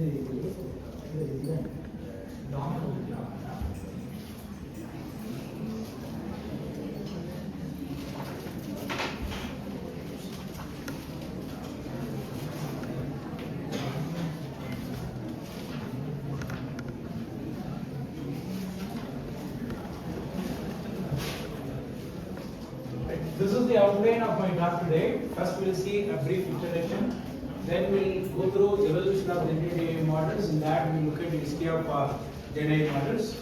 This is the outline of my talk today. First we will see a brief introduction. Then we will go through evolution of generative AI models. In that we will look at the history of Gen AI models.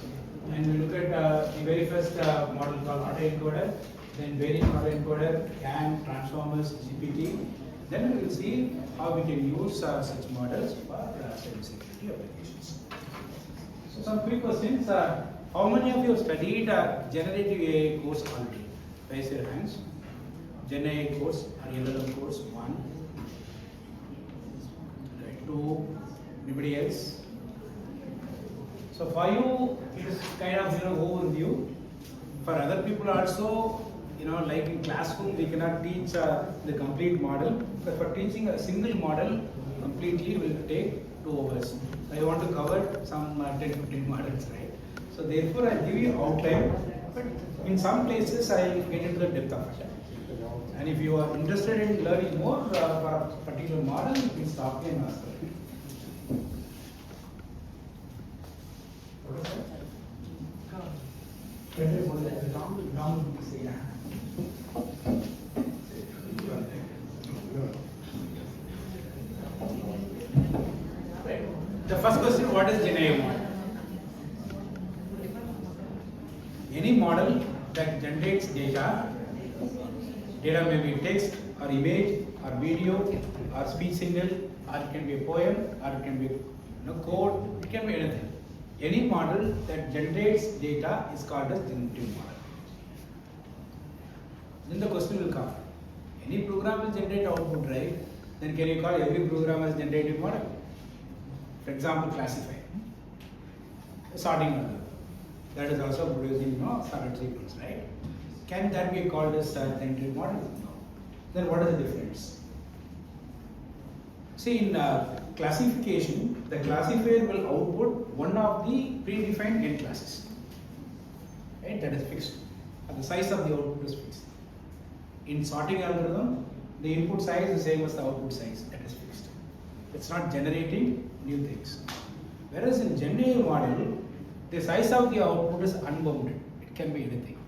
And we look at the very first model called autoencoder, then variant autoencoder, CAN, transformers, GPT. Then we will see how we can use such models for cybersecurity applications. So some quick questions. How many of you have studied generative AI course already? Raise your hands. Gen AI course or LLM course 1. Right, 2. Anybody else? So for you, it is kind of overview. For other people also, like in classroom, we cannot teach the complete model. But for teaching a single model completely will take 2 hours. I want to cover some 10-15 models, right? So therefore, I give you outline. But in some places, I will get into the depth of it. And if you are interested in learning more for a particular model, you can stop me and ask me. The first question, what is Gen AI model? Any model that generates data may be text or image or video or speech signal, or it can be a poem, or it can be code, it can be anything. Any model that generates data is called as generative model. Then the question will come, any program will generate output, right? Then can you call every program as generative model? For example, classify, sorting order. That is also producing standard sequence, right? Can that be called as generative model? No. Then what is the difference? See, in classification, the classifier will output one of the predefined n classes, right? That is fixed. And the size of the output is fixed. In sorting algorithm, the input size is the same as the output size. That is fixed. It's not generating new things. Whereas in Gen AI model, the size of the output is unbounded. It can be anything.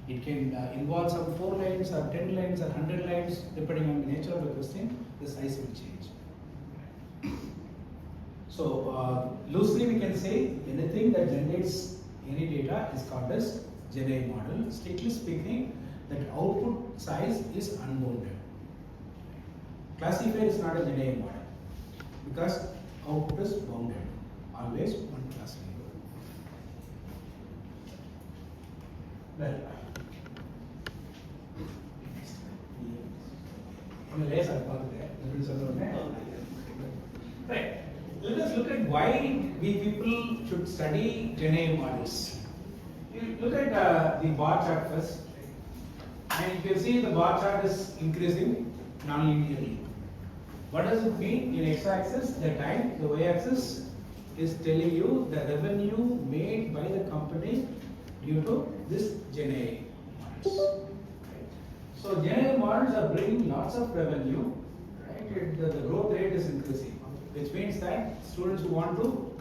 It can involve some 4 lines or 10 lines or 100 lines, depending on the nature of the question, the size will change. So, loosely we can say anything that generates any data is called as Gen AI model. Strictly speaking, that output size is unbounded. Classifier is not a Gen AI model because output is bounded, always one classifier. Well, right. Let us look at why we people should study Gen AI models. You look at the bar chart first, and you can see the bar chart is increasing non-linearly. What does it mean? In x-axis, the time, the y-axis is telling you the revenue made by the company due to this Gen AI models. Right? So Gen AI models are bringing lots of revenue, right? The growth rate is increasing, which means that students who want to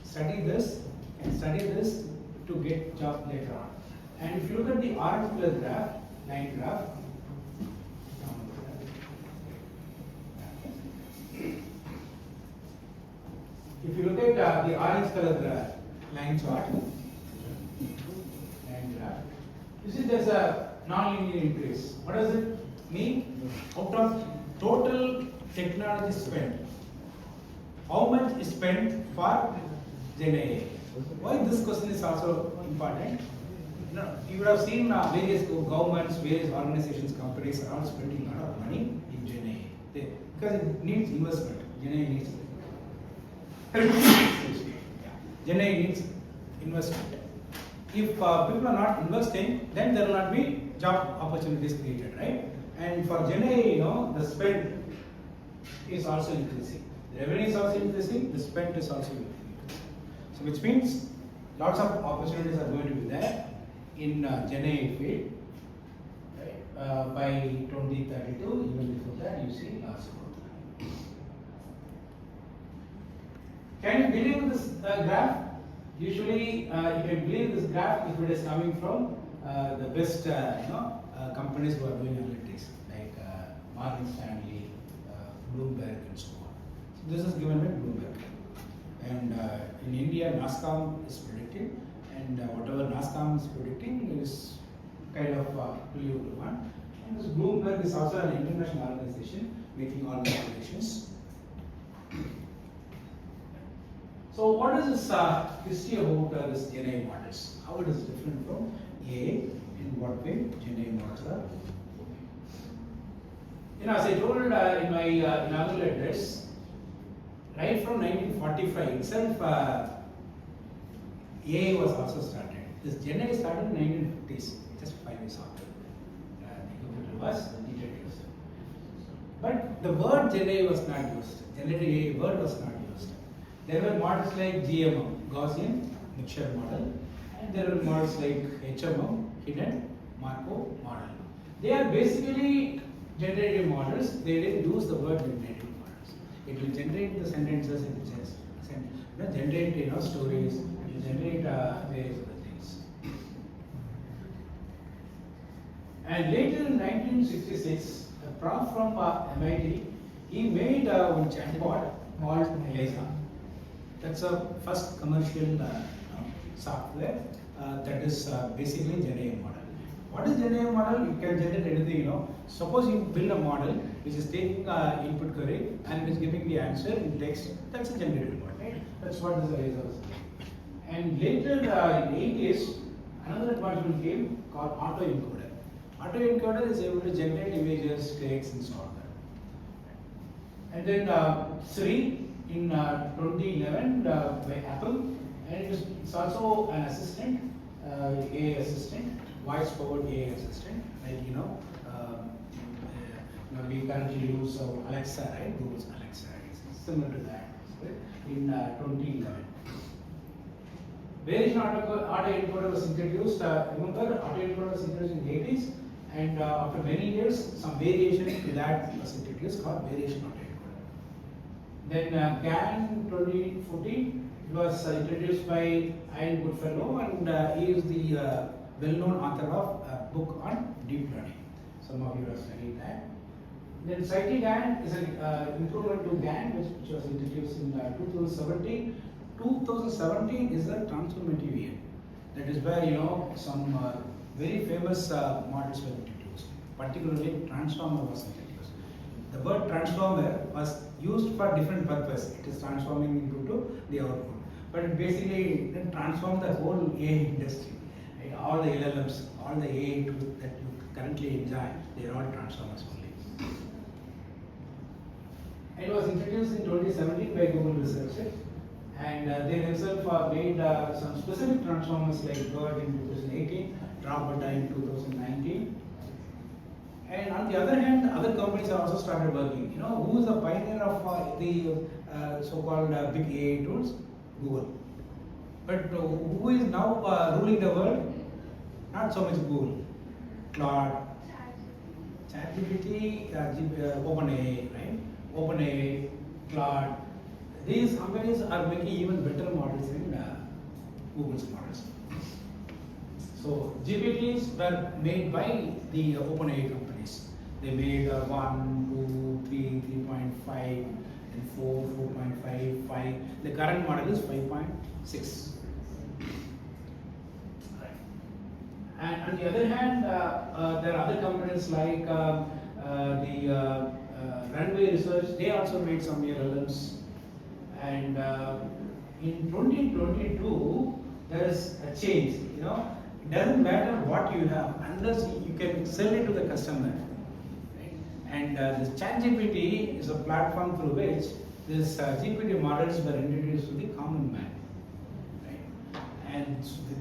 study this can study this to get job later on. And if you look at the orange color graph, line graph, if you look at the orange color line chart, you see there's a non-linear increase. What does it mean? Out of total technology spent, how much is spent for Gen AI? Why this question is also important? You would have seen various governments, various organizations, companies are all spending a lot of money in Gen AI. Because it needs investment. Gen AI needs Gen AI needs investment. If people are not investing, then there will not be job opportunities created, right? And for Gen AI, the spend is also increasing. revenue is also increasing, the spend is also increasing. So which means lots of opportunities are going to be there in Gen AI field, right? By 2032, even before that, you see lots of growth. Can you believe this graph? Usually, you can believe this graph if it is coming from the best, companies who are doing analytics, like Morgan Stanley, Bloomberg, and so on. So this is given by Bloomberg. And in India, NASSCOM is predicting, and whatever NASSCOM is predicting is kind of believable one. And this Bloomberg is also an international organization making all the predictions. So what is this history about this Gen AI models? How it is different from AI? In what way Gen AI models are? As I told in my inaugural address, right from 1945 itself, AI was also started. This Gen AI started in 1950s, just 5 years after the computer was introduced. But the word Gen AI was not used. Generative AI word was not used. There were models like GMM, Gaussian Mixture Model, and there were models like HMM, Hidden Markov Model. They are basically generative models. They didn't use the word generative models. It will generate the sentences, it will just generate stories, it will generate various other things. And later in 1966, a prof from MIT, he made one chatbot called Eliza. That's a first commercial software that is basically Gen AI model. What is Gen AI model? You can generate anything, Suppose you build a model which is taking input query and it is giving the answer in text. That's a generative model, right? That's what this Eliza was. And later in the 80s, another advancement came called autoencoder. Autoencoder is able to generate images, text, and so on. And then Siri in 2011 by Apple, and it's also an assistant, AI assistant, voice-powered AI assistant. Like we currently use Alexa, right? Google's Alexa. It's similar to that. In 2011, variation autoencoder was introduced. Remember, autoencoder was introduced in the 80s, and after many years, some variation to that was introduced called variation autoencoder. Then GAN 2014 was introduced by Ian Goodfellow, and he is the well-known author of a book on deep learning. Some of you have studied that. Then CityGAN is an improvement to GAN, which was introduced in 2017. 2017 is a transformative year. That is where some very famous models were introduced. Particularly, transformer was introduced. The word transformer was used for different purpose. It is transforming input to the output, but it basically transformed the whole AI industry. Right? All the LLMs, all the AI tools that you currently enjoy, they are all transformers only. It was introduced in 2017 by Google Research, and they themselves made some specific transformers like BERT in 2018, Dropbeta in 2019. And on the other hand, other companies have also started working. Who is the pioneer of the so-called big AI tools? Google. But who is now ruling the world? Not so much Google. Claude, ChatGPT, OpenAI, right? OpenAI, Claude. These companies are making even better models than Google's models. So GPTs were made by the OpenAI companies. They made 1, 2, 3, 3.5, and 4, 4.5, 5. The current model is 5.6. And on the other hand, there are other companies like the Runway Research. They also made some LLMs. And in 2022, there is a change. It doesn't matter what you have, unless you can sell it to the customer. Right? And this ChatGPT is a platform through which these GPT models were introduced to the common man. Right? And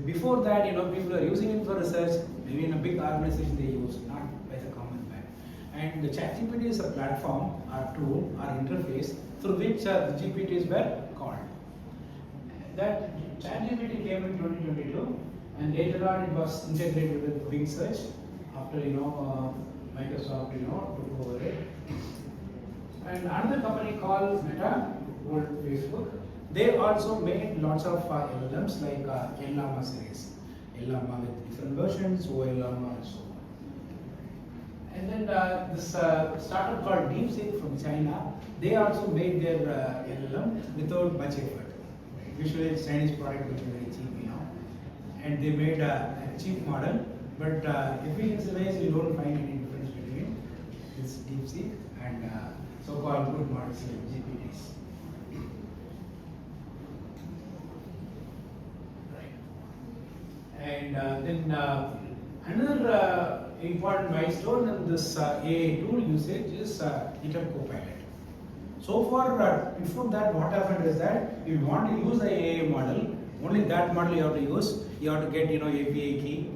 before that, people are using it for research. Maybe in a big organization they use, not by the common man. And the ChatGPT is a platform, or tool, or interface through which the GPTs were called. That ChatGPT came in 2022, and later on it was integrated with Bing Search after Microsoft took over it. And another company called Meta, old Facebook, they also made lots of LLMs like Llama series, Llama with different versions, OLLama and so on. And then this startup called DeepSeek from China, they also made their LLM without much effort. Usually Chinese product which is very cheap, and they made a cheap model, but efficiency-wise you don't find any difference between this DeepSeek and so-called good models like GPTs. Right. And then another important milestone in this AI tool usage is GitHub Copilot. So far, before that, what happened is that if you want to use the AI model, only that model you have to use. You have to get API key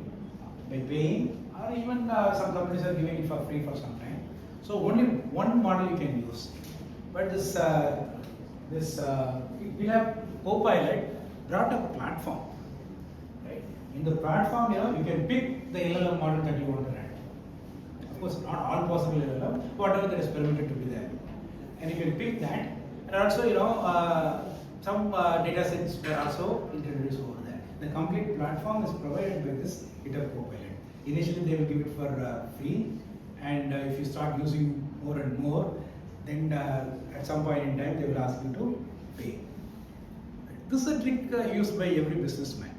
by paying, or even some companies are giving it for free for some time. So only one model you can use. But this GitHub Copilot brought a platform. Right? In the platform, you can pick the LLM model that you want to run. Of course, not all possible LLM, whatever that is permitted to be there. And you can pick that, and also some data sets were also introduced over there. The complete platform is provided by this GitHub Copilot. Initially they will give it for free, and if you start using more and more, then at some point in time they will ask you to pay. This is a trick used by every businessman,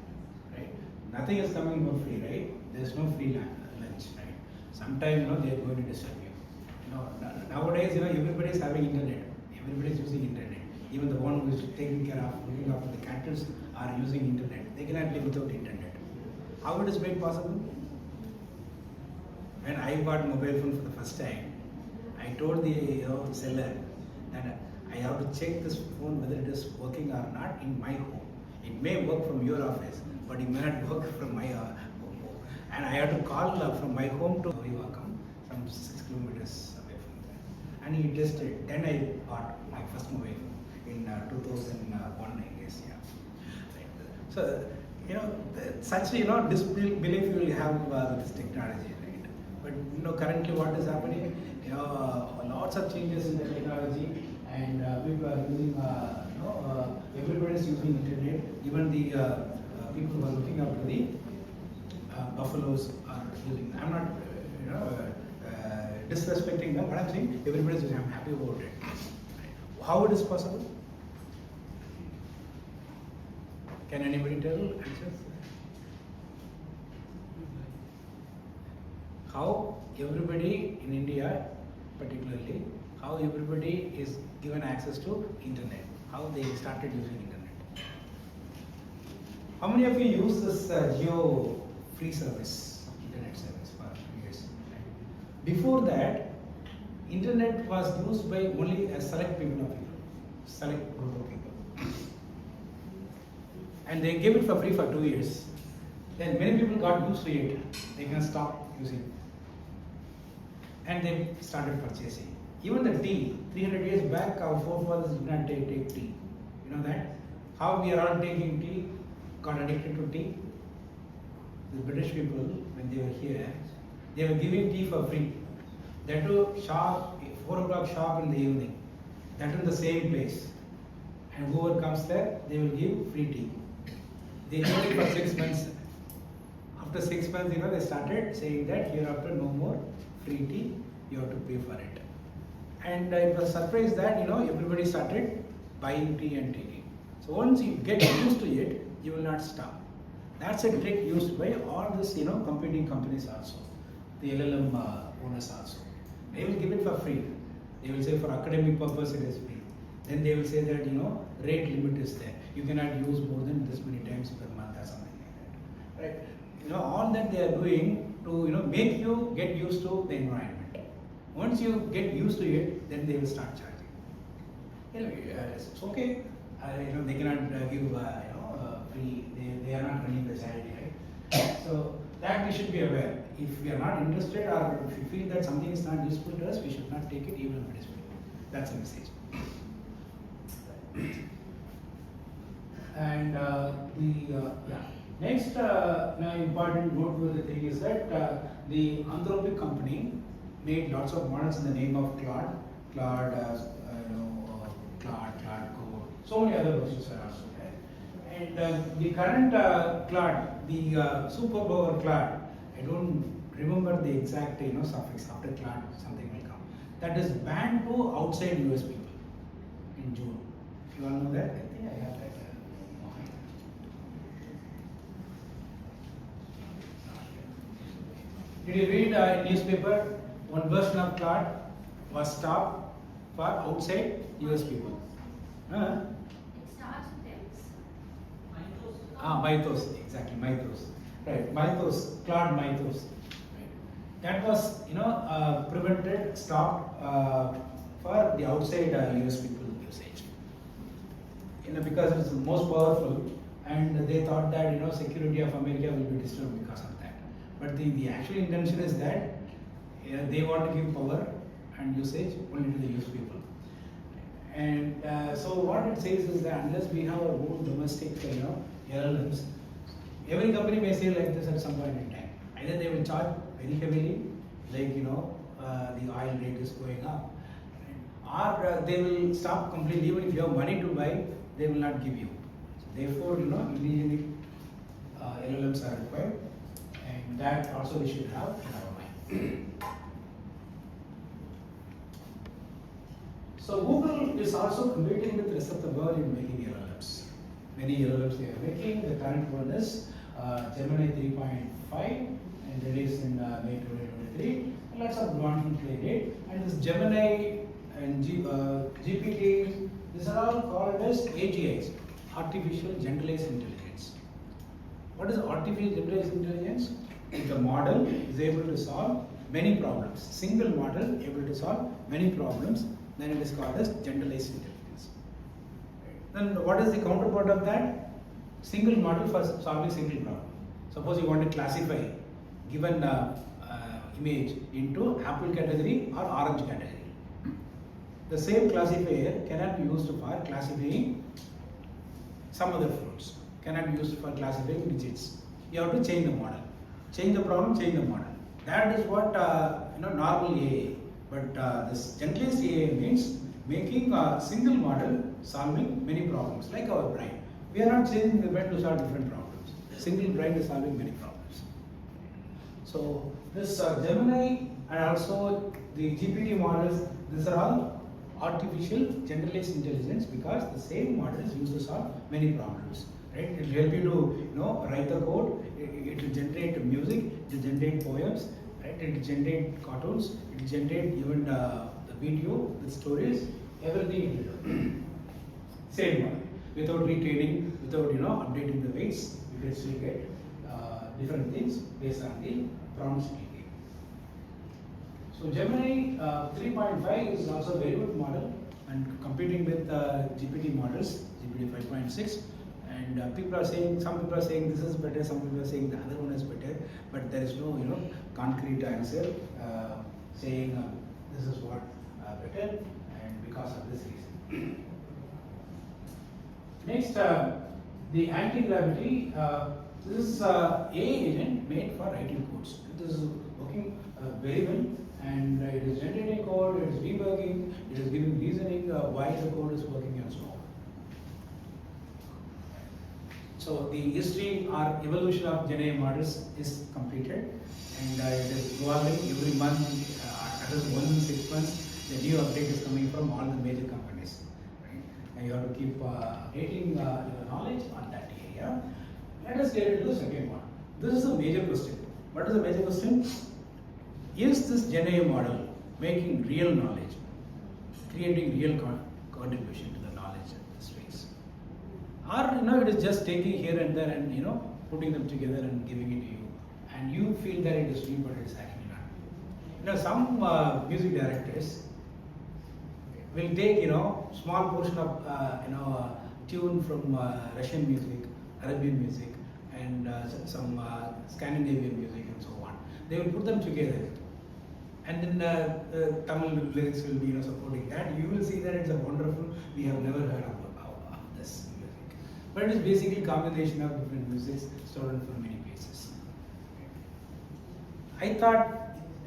right? Nothing is coming for free, right? There is no free lunch, right? Sometime they are going to disturb you. Nowadays, everybody is having internet. Everybody is using internet. Even the one who is taking care of, looking after the cattle are using internet. They cannot live without internet. How it is made possible? When I bought mobile phone for the first time, I told the seller that I have to check this phone whether it is working or not in my home. It may work from your office, but it may not work from my home. And I have to call from my home to Vivakam, some 6 kilometers away from there. And he tested. Then I bought my first mobile phone in 2001, I guess, yeah. Right. So, such disbelief you will have with this technology, right? But currently what is happening? Lots of changes in the technology, and people are using, everybody is using internet. Even the people who are looking after the buffaloes are using. I'm not, disrespecting them, but I'm saying everybody is using. I'm happy about it. How it is possible? Can anybody tell answers? How everybody in India, particularly, how everybody is given access to internet? How they started using internet? How many of you use this Jio free service, internet service for years? Before that, internet was used by only a select people of people, select group of people. And they gave it for free for 2 years. Then many people got used to it. They can stop using it. And they started purchasing. Even the tea, 300 years back, our forefathers did not take tea. You know that? How we are all taking tea, got addicted to tea. The British people, when they were here, they were giving tea for free. That too sharp, 4 o'clock sharp in the evening. That in the same place. And whoever comes there, they will give free tea. They did it for 6 months. After 6 months, they started saying that hereafter no more free tea, you have to pay for it. And I was surprised that everybody started buying tea and taking. So once you get used to it, you will not stop. That's a trick used by all these competing companies also, the LLM owners also. They will give it for free. They will say for academic purpose it is free. Then they will say that rate limit is there. You cannot use more than this many times per month or something like that. Right? All that they are doing to make you get used to the environment. Once you get used to it, then they will start charging. It's okay. They cannot give free. They are not running the charity, right? So that we should be aware. if we are not interested or if we feel that something is not useful to us, we should not take it even if it is free. That's the message. And next important noteworthy thing is that the Anthropic company made lots of models in the name of Claude, Claude Code, so many other versions are also there. And the current Claude, the superpower Claude, I don't remember the exact suffix after Claude, something will come. That is banned to outside US people in June. If you all know that, I think I have that. Did you read in newspaper one version of Claude was stopped for outside US people? It starts with X. Mythos, exactly, Mythos. Right, Mythos, Claude Mythos. Right. That was, prevented, stopped for the outside US people usage. Because it's the most powerful, and they thought that security of America will be disturbed because of that. But the actual intention is that they want to give power and usage only to the US people. And so what it says is that unless we have our own domestic, LLMs, every company may say like this at some point in time. Either they will charge very heavily, like the oil rate is going up, or they will stop completely. Even if you have money to buy, they will not give you. So therefore, immediately LLMs are required, and that also we should have in our mind. So Google is also competing with the rest of the world in making LLMs. Many LLMs they are making. The current one is Gemini 3.5 and released in May 2023. And lots of advancements they did. And this Gemini and GPT, these are all called as AGIs, Artificial Generalized Intelligence. What is artificial generalized intelligence? If the model is able to solve many problems, single model able to solve many problems, then it is called as generalized intelligence. Then what is the counterpart of that? Single model for solving single problem. Suppose you want to classify given image into apple category or orange category. The same classifier cannot be used for classifying some other fruits. Cannot be used for classifying digits. You have to change the model. Change the problem, change the model. That is what normal AI. But this generalized AI means making a single model solving many problems, like our brain. We are not changing the brain to solve different problems. Single brain is solving many problems. So this Gemini and also the GPT models, these are all artificial generalized intelligence because the same model is used to solve many problems. Right? It will help you to write the code. It will generate music. It will generate poems. Right? It will generate cartoons. It will generate even the video, the stories, everything it will do. Same one. Without retraining, without updating the weights, you can still get different things based on the prompts we give. So Gemini 3.5 is also a very good model and competing with GPT models, GPT 5.6. And people are saying, some people are saying this is better, some people are saying the other one is better, but there is no concrete answer saying this is what better and because of this reason. Next, the anti-gravity. This is AI agent made for writing codes. This is working very well, and it is generating code, it is debugging, it is giving reasoning why the code is working and so on. So the history or evolution of GenAI models is completed, and it is evolving every month. At least 1 in 6 months, the new update is coming from all the major companies. Right? And you have to keep updating your knowledge on that area. Let us get into the second one. This is a major question. What is the major question? Is this GenAI model making real knowledge, creating real contribution to the knowledge in the space? Or it is just taking here and there and putting them together and giving it to you, and you feel that it is real, but it is actually not. Some music directors will take small portion of tune from Russian music, Arabian music, and some Scandinavian music and so on. they will put them together. And then Tamil lyrics will be supporting that. You will see that it's a wonderful, we have never heard of this music. But it is basically combination of different musics stolen from many places. I thought,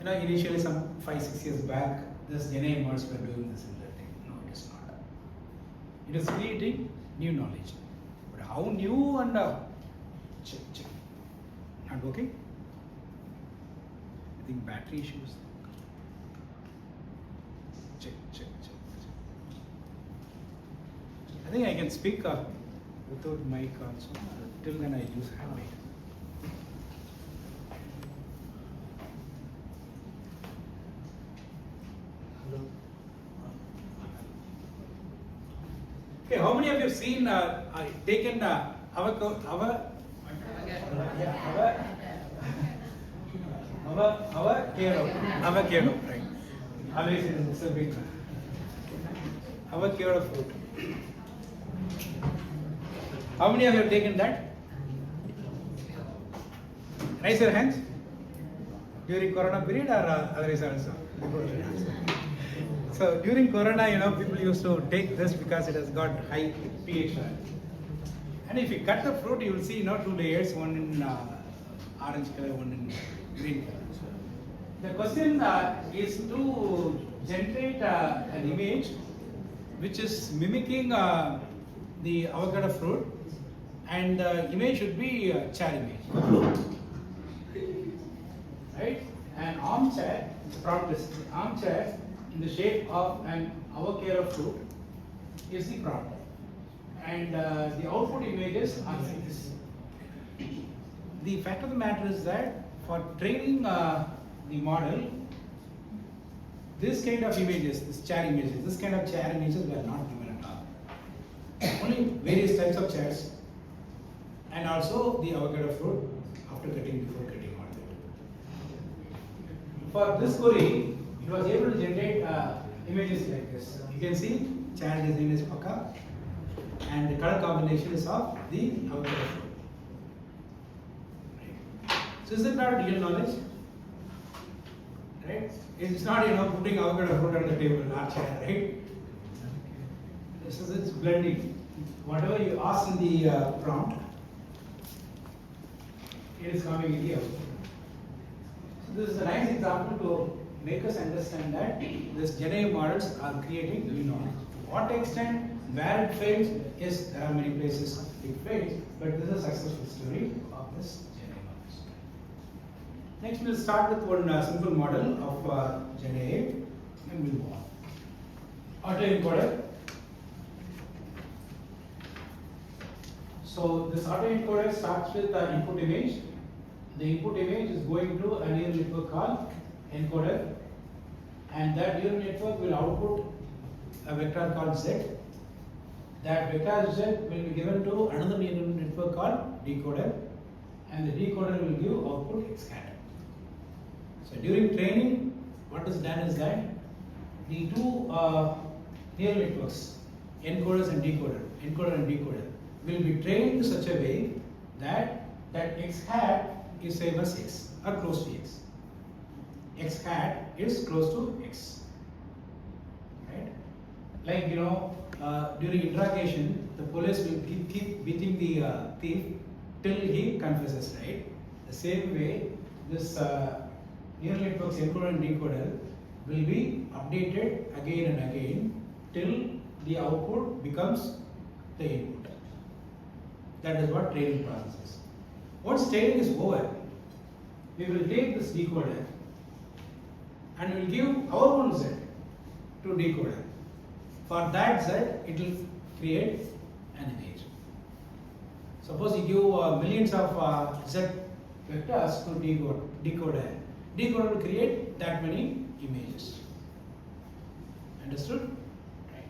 initially some 5-6 years back, this GenAI mods were doing the similar thing. No, it is not. It is creating new knowledge. But how new and check. Not working? I think battery issues. Check. I think I can speak without mic also. Till then I use hand mic. Okay, how many of you have seen taken avocado, right? Always it's a big avocado fruit. How many of you have taken that? Raise your hands. During Corona period or otherwise also? So during Corona, people used to take this because it has got high pH. And if you cut the fruit, you will see 2 layers, one in orange color, one in green color. The question is to generate an image which is mimicking the avocado fruit, and the image should be a chair image. Right? An armchair, the prompt is armchair in the shape of an avocado fruit is the prompt. And the output images are like this. The fact of the matter is that for training the model, this kind of images, this kind of chair images were not given at all. Only various types of chairs and also the avocado fruit after cutting, before cutting all that. For this query, it was able to generate images like this. You can see chair design is Paka and the color combination is of the avocado fruit. So is it not real knowledge? Right? It's not putting avocado fruit on the table, not chair, right? This is its blending. Whatever you ask in the prompt, it is coming in the output. So this is a nice example to make us understand that these GenAI models are creating new knowledge. To what extent, where it fails, yes, there are many places it fails, but this is a successful story of this GenAI models. Next, we'll start with one simple model of GenAI and we'll move on. Autoencoder. So this autoencoder starts with an input image. The input image is going to a neural network called encoder, and that neural network will output a vector called Z. That vector Z will be given to another neural network called decoder, and the decoder will give output X-cat. So during training, what is done is that the two neural networks, encoders and decoder, will be trained in such a way that X-hat is same as X or close to X. X-hat is close to X. Right? Like during interrogation, the police will keep beating the thief till he confesses. Right? The same way, this neural networks encoder and decoder will be updated again and again till the output becomes the input. That is what training process is. Once training is over, we will take this decoder and we will give our own Z to decoder. For that Z, it will create an image. Suppose you give millions of Z vectors to decoder. Decoder will create that many images. Understood? Right.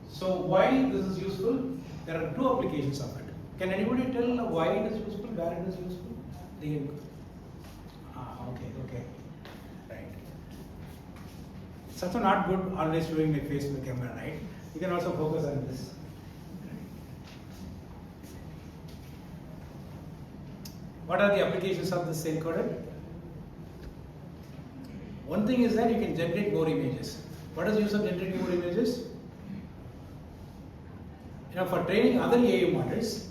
So why this is useful? There are two applications of it. Can anybody tell why it is useful, where it is useful? Okay. Right. It's also not good always showing my face to the camera, right? You can also focus on this. What are the applications of this encoder? One thing is that you can generate more images. What is the use of generating more images? For training other AI models,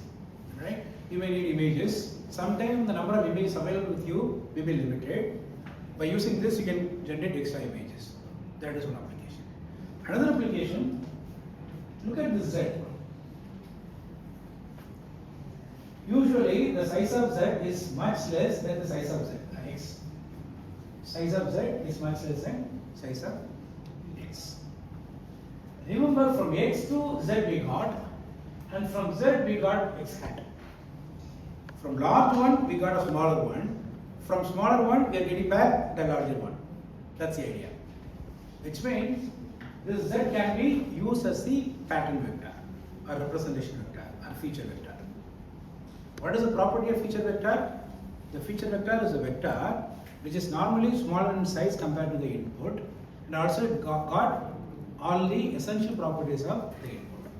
right? You may need images. Sometimes the number of images available with you may be limited. By using this, you can generate extra images. That is one application. Another application, look at this Z. Usually, the size of Z is much less than the size of Z, X. Size of Z is much less than size of X. Remember, from X to Z we got, and from Z we got X hat. From large one we got a smaller one. From smaller one we are getting back the larger one. That's the idea. Which means this Z can be used as the pattern vector, or representation vector, or feature vector. What is the property of feature vector? The feature vector is a vector which is normally smaller in size compared to the input, and also it got all the essential properties of the input.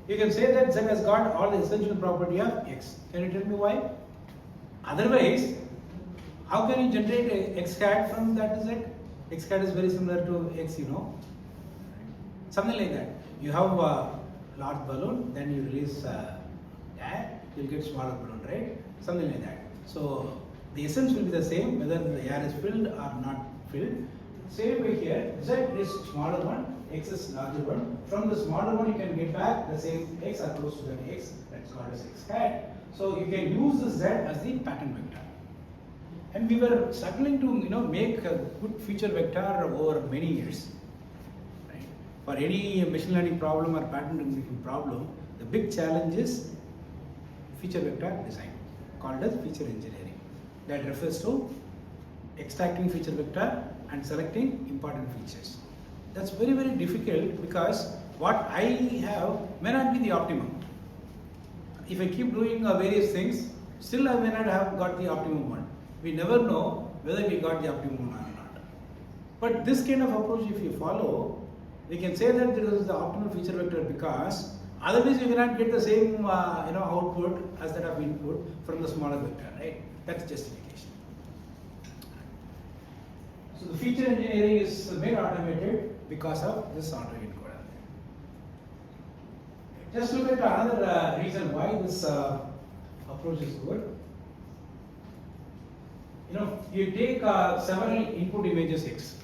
You can say that Z has got all the essential property of X. Can you tell me why? Otherwise, how can you generate a X hat from that Z? X hat is very similar to X, Something like that. You have a large balloon, then you release air, you'll get smaller balloon, right? Something like that. So the essence will be the same whether the air is filled or not filled. Same way here, Z is smaller one, X is larger one. From the smaller one you can get back the same X or close to that X, that's called as X hat. So you can use this Z as the pattern vector. And we were struggling to make a good feature vector over many years. Right? For any machine learning problem or pattern recognition problem, the big challenge is feature vector design, called as feature engineering. That refers to extracting feature vector and selecting important features. That's very, very difficult because what I have may not be the optimum. If I keep doing various things, still I may not have got the optimum one. We never know whether we got the optimum one or not. But this kind of approach, if you follow, we can say that there is the optimal feature vector because otherwise you cannot get the same output as that of input from the smaller vector, right? That's justification. So the feature engineering is made automated because of this autoencoder. Just look at another reason why this approach is good. You take several input images X.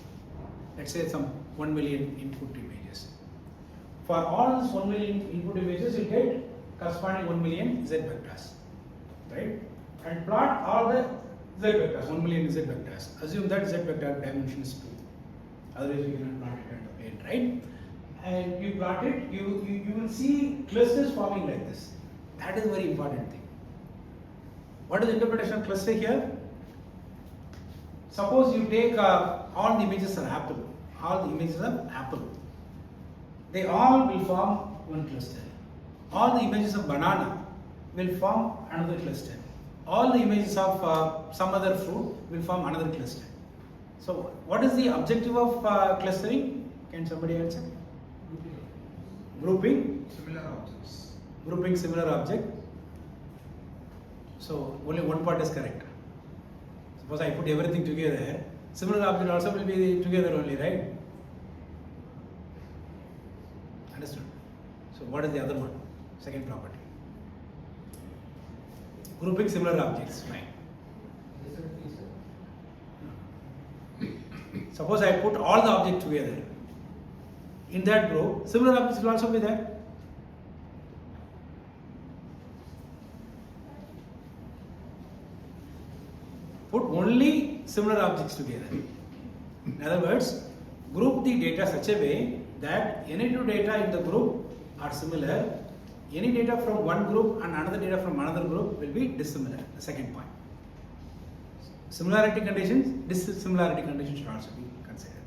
Let's say some 1 million input images. For all these 1 million input images, you get corresponding 1 million Z vectors, right? And plot all the Z vectors, 1 million Z vectors. Assume that Z vector dimension is 2. Otherwise, you cannot plot it on the plane, right? And you plot it, you will see clusters forming like this. That is a very important thing. What is the interpretation of cluster here? Suppose you take all the images of apple, they all will form one cluster. All the images of banana will form another cluster. All the images of some other fruit will form another cluster. So what is the objective of clustering? Can somebody answer? Grouping similar objects. Grouping similar object. So only one part is correct. Suppose I put everything together, similar object also will be together only, right? Understood? So what is the other one? Second property. Grouping similar objects, fine. Suppose I put all the objects together. In that group, similar objects will also be there. Put only similar objects together. In other words, group the data such a way that any two data in the group are similar. Any data from one group and another data from another group will be dissimilar. The second point. Similarity conditions, dissimilarity conditions should also be considered.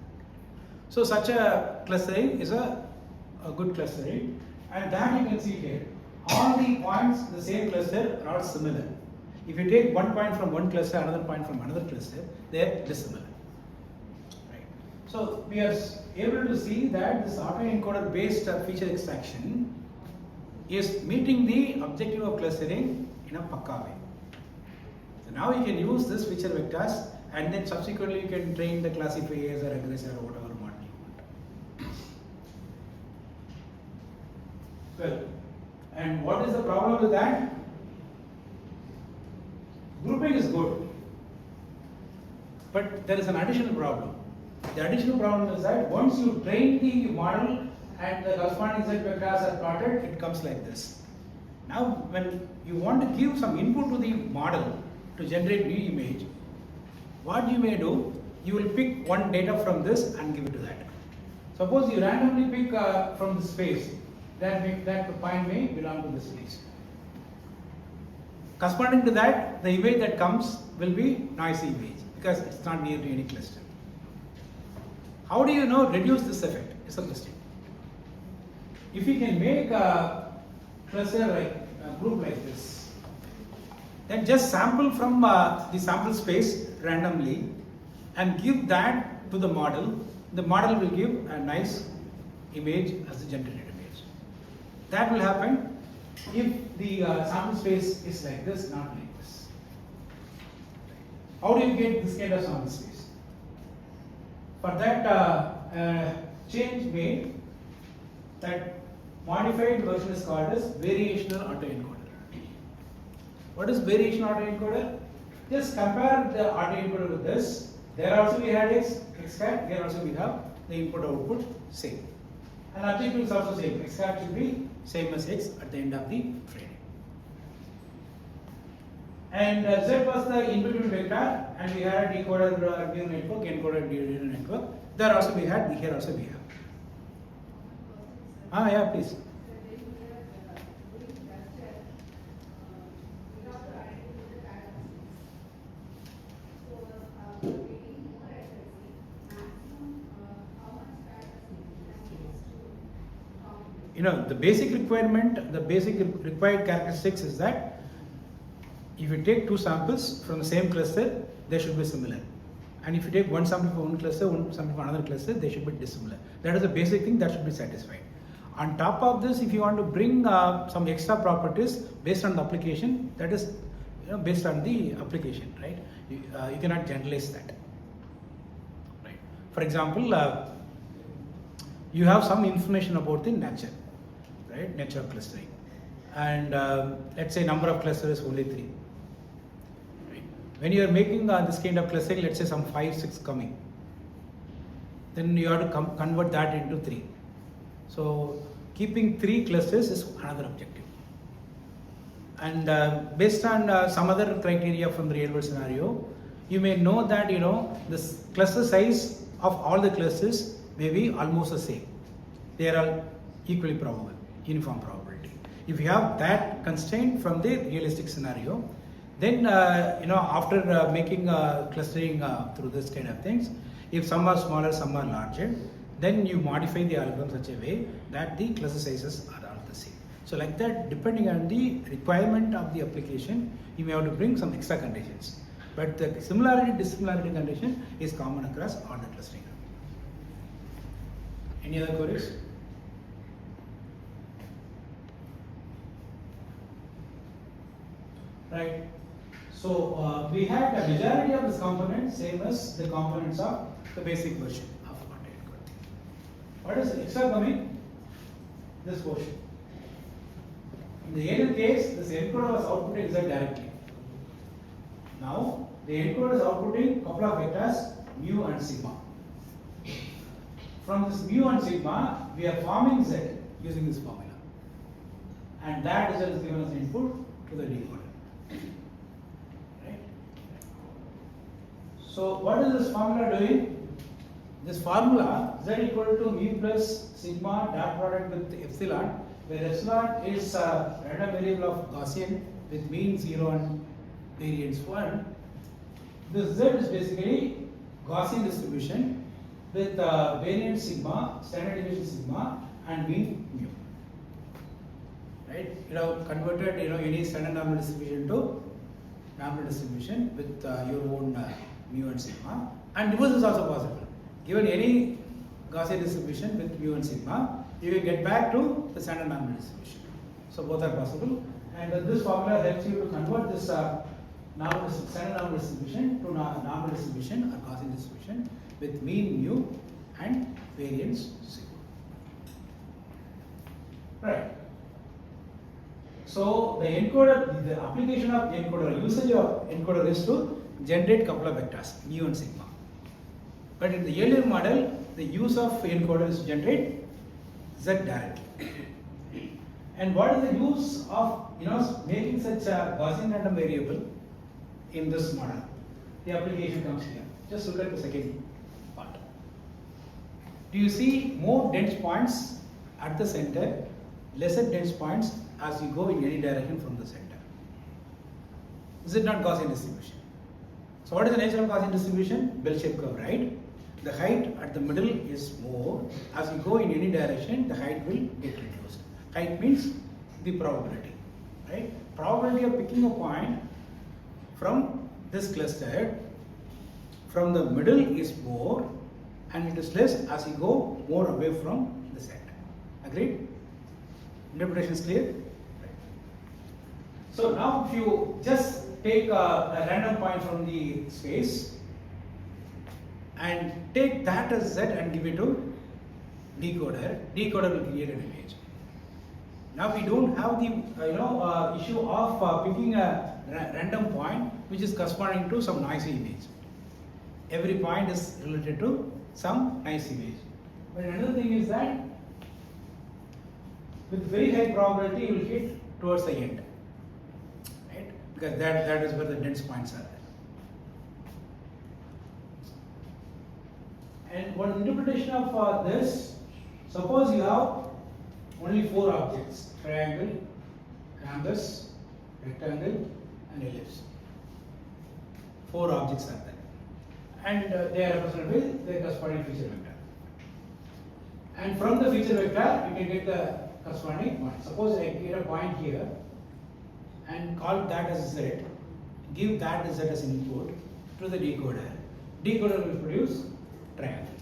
So such a clustering is a good clustering, and that you can see here. All the points in the same cluster are all similar. If you take one point from one cluster, another point from another cluster, they are dissimilar. Right. So we are able to see that this autoencoder based feature extraction is meeting the objective of clustering in a pakka way. So now you can use this feature vectors and then subsequently you can train the classifiers or regressor or whatever model you want. Well, and what is the problem with that? Grouping is good, but there is an additional problem. The additional problem is that once you train the model and the corresponding Z vectors are plotted, it comes like this. Now, when you want to give some input to the model to generate new image, what you may do, you will pick one data from this and give it to that. Suppose you randomly pick from the space, that point may belong to this space. Corresponding to that, the image that comes will be noisy image because it's not near to any cluster. How do you reduce this effect? Is the question. If you can make a cluster like a group like this, then just sample from the sample space randomly and give that to the model. The model will give a nice image as a generated image. That will happen if the sample space is like this, not like this. How do you get this kind of sample space? For that change made, that modified version is called as variational autoencoder. What is variational autoencoder? Just compare the autoencoder with this. There also we had xcat, here also we have the input output same. And objective is also same. Xcat should be same as x at the end of the training. And Z was the in-between vector, and we had decoder neural network, encoder neural network. There also we had, here also we have. Yeah, please. The basic requirement, the basic required characteristics is that if you take two samples from the same cluster, they should be similar. And if you take one sample from one cluster, one sample from another cluster, they should be dissimilar. That is the basic thing that should be satisfied. On top of this, if you want to bring some extra properties based on the application, that is based on the application, right? You cannot generalize that. Right. For example, you have some information about the nature, right? Nature of clustering. And let's say number of clusters is only 3. Right. When you are making this kind of clustering, let's say some 5, 6 coming, then you have to convert that into 3. So keeping 3 clusters is another objective. And based on some other criteria from the real world scenario, you may know that the cluster size of all the clusters may be almost the same. They are all equally probable, uniform probability. If you have that constraint from the realistic scenario, then after making clustering through this kind of things, if some are smaller, some are larger, then you modify the algorithm such a way that the cluster sizes are all the same. So like that, depending on the requirement of the application, you may have to bring some extra conditions. But the similarity dissimilarity condition is common across all the clustering. Any other queries? Right. So we had a majority of this component same as the components of the basic version of autoencoder. What is extra coming? This portion. In the earlier case, this encoder was outputting Z directly. Now the encoder is outputting couple of vectors mu and sigma. From this mu and sigma, we are forming Z using this formula, and that result is given as input to the decoder. Right? So what is this formula doing? This formula Z equal to mu plus sigma dot product with epsilon, where epsilon is a random variable of Gaussian with mean 0 and variance 1. This Z is basically Gaussian distribution with variance sigma, standard deviation sigma, and mean mu. Right? Converted any standard normal distribution to normal distribution with your own mu and sigma, and reverse is also possible. Given any Gaussian distribution with mu and sigma, you will get back to the standard normal distribution. So both are possible, and this formula helps you to convert this standard normal distribution to normal distribution or Gaussian distribution with mean mu and variance sigma. Right. So the encoder, the application of encoder, usage of encoder is to generate couple of vectors, mu and sigma. But in the earlier model, the use of encoder is to generate z directly. And what is the use of making such a Gaussian random variable in this model? The application comes here. Just look at the second part. Do you see more dense points at the center, lesser dense points as you go in any direction from the center? Is it not Gaussian distribution? So what is the nature of Gaussian distribution? Bell-shaped curve, right? The height at the middle is more. As you go in any direction, the height will get reduced. Height means the probability, right? Probability of picking a point from this cluster from the middle is more, and it is less as you go more away from the center. Agreed? Interpretation is clear? Right. So now if you just take a random point from the space and take that as z and give it to decoder, decoder will create an image. Now we don't have the issue of picking a random point which is corresponding to some noisy image. Every point is related to some nice image. But another thing is that with very high probability you will hit towards the end, right? Because that is where the dense points are there. And one interpretation of this, suppose you have only 4 objects: triangle, rhombus, rectangle and ellipse. 4 objects are there, and they are represented with their corresponding feature vector. And from the feature vector you can get the corresponding point. Suppose I get a point here and call that as z, give that as z as input to the decoder. Decoder will produce triangle.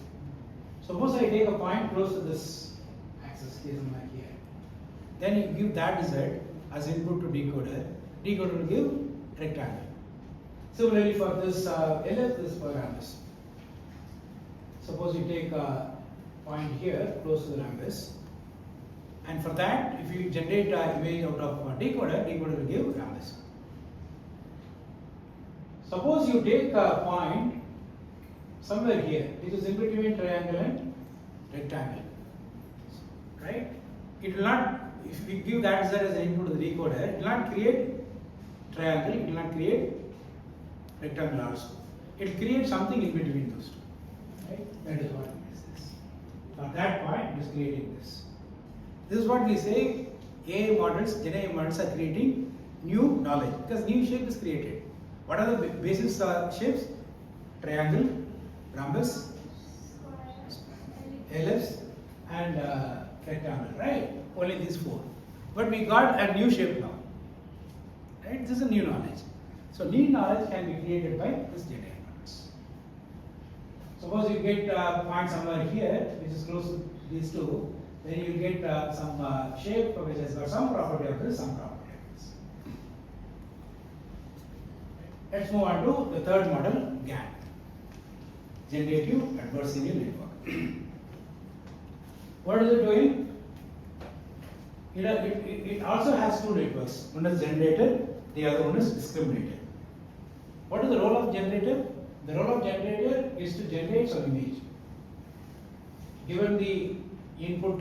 Suppose I take a point close to this axis, like here. Then you give that z as input to decoder. Decoder will give rectangle. Similarly for this ellipse, this for rhombus. Suppose you take a point here close to the rhombus, and for that, if you generate an image out of decoder, decoder will give rhombus. Suppose you take a point somewhere here, which is in between triangle and rectangle, right? It will not, if we give that z as an input to the decoder, it will not create triangle, it will not create rectangle also. It will create something in between those two, right? That is what it is this. For that point, it is creating this. This is what we say, AI models, Gen AI models are creating new knowledge, because new shape is created. What are the basis shapes? Triangle, rhombus, ellipse and rectangle, right? Only these 4. But we got a new shape now, right? This is a new knowledge. So new knowledge can be created by this Gen AI models. Suppose you get a point somewhere here, which is close to these two, then you get some shape which has got some property of this, some property of this. Let's move on to the third model, GAN, Generative Adversarial Network. What is it doing? It also has 2 networks. One is generator, the other one is discriminator. What is the role of generator? The role of generator is to generate some image. Given the input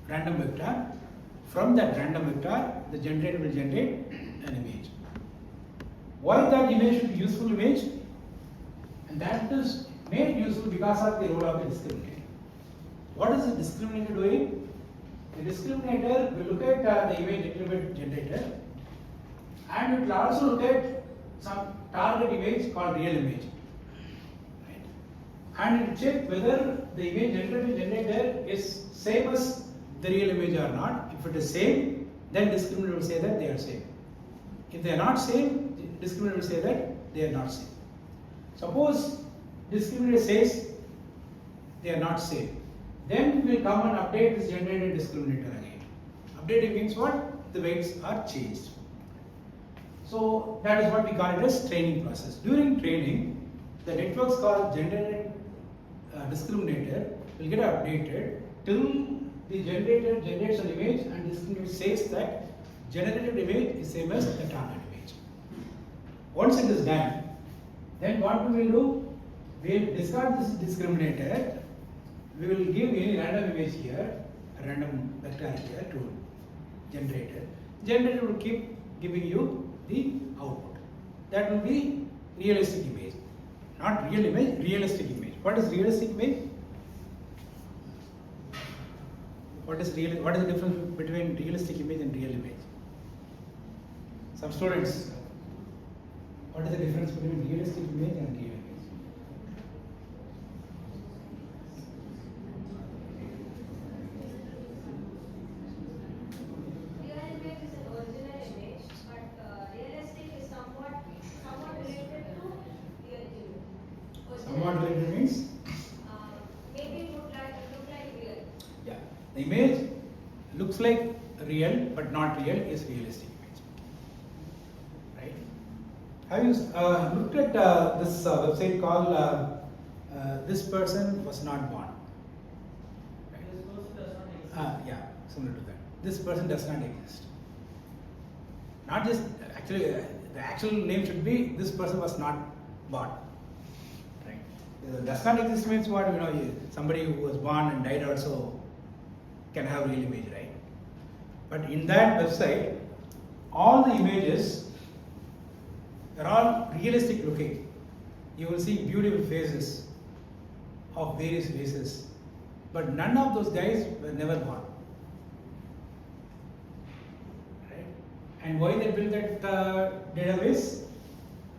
random vector, from that random vector, the generator will generate an image. Why that image should be useful image? And that is made useful because of the role of the discriminator. What is the discriminator doing? The discriminator will look at the image generator, and it will also look at some target image called real image. Right? And it will check whether the image generator is same as the real image or not. If it is same, then discriminator will say that they are same. If they are not same, discriminator will say that they are not same. Suppose discriminator says they are not same, then we will come and update this generated discriminator again. Updating means what? The weights are changed. So that is what we call it as training process. During training, the networks called generated discriminator will get updated till the generator generates an image and discriminator says that generated image is same as the target image. Once it is done, then what we will do? We will discard this discriminator. We will give any random image here, a random vector here to generator. Generator will keep giving you the output. That will be realistic image. Not real image, realistic image. What is realistic image? What is the difference between realistic image and real image? Some students, what is the difference between realistic image and real image? Real image is an original image, but realistic is somewhat related to real image. Somewhat related means? Maybe it would look like real. Yeah. The image looks like real but not real is realistic image. Right? Have you looked at this website called This Person Was Not Born? Right? This person does not exist. Yeah, similar to that. This person does not exist. Not just actually, the actual name should be this person was not born. Right? Does not exist means what? Somebody who was born and died also can have real image, right? But in that website, all the images are all realistic looking. You will see beautiful faces of various races, but none of those guys were never born. Right? And why they built that database?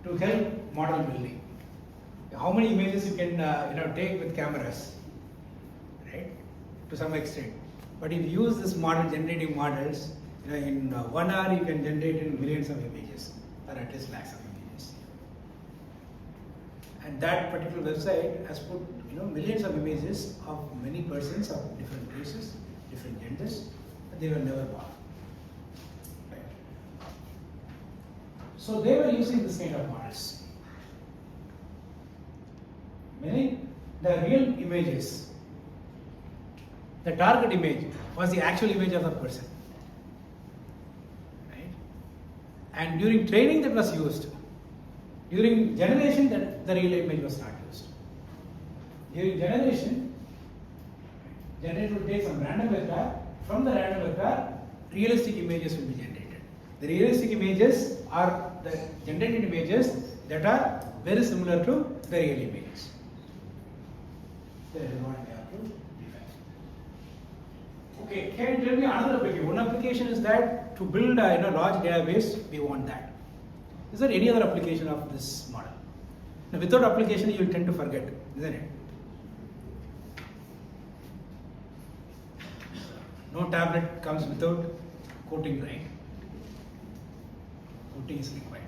To help model building. How many images you can take with cameras, right? To some extent. But if you use this model generating models, in 1 hour you can generate in millions of images, or at least lakhs of images. And that particular website has put millions of images of many persons of different races, different genders, but they were never born. Right? So they were using this kind of models. Meaning the real images, the target image was the actual image of the person. Right? And during training that was used. During generation that the real image was not used. During generation, generator will take some random vector. From the random vector, realistic images will be generated. The realistic images are the generated images that are very similar to the real images. That is what I have to define. Okay, can you tell me another application? One application is that to build a large database, we want that. Is there any other application of this model? Now, without application, you will tend to forget, isn't it? No tablet comes without coating, right? Coating is required.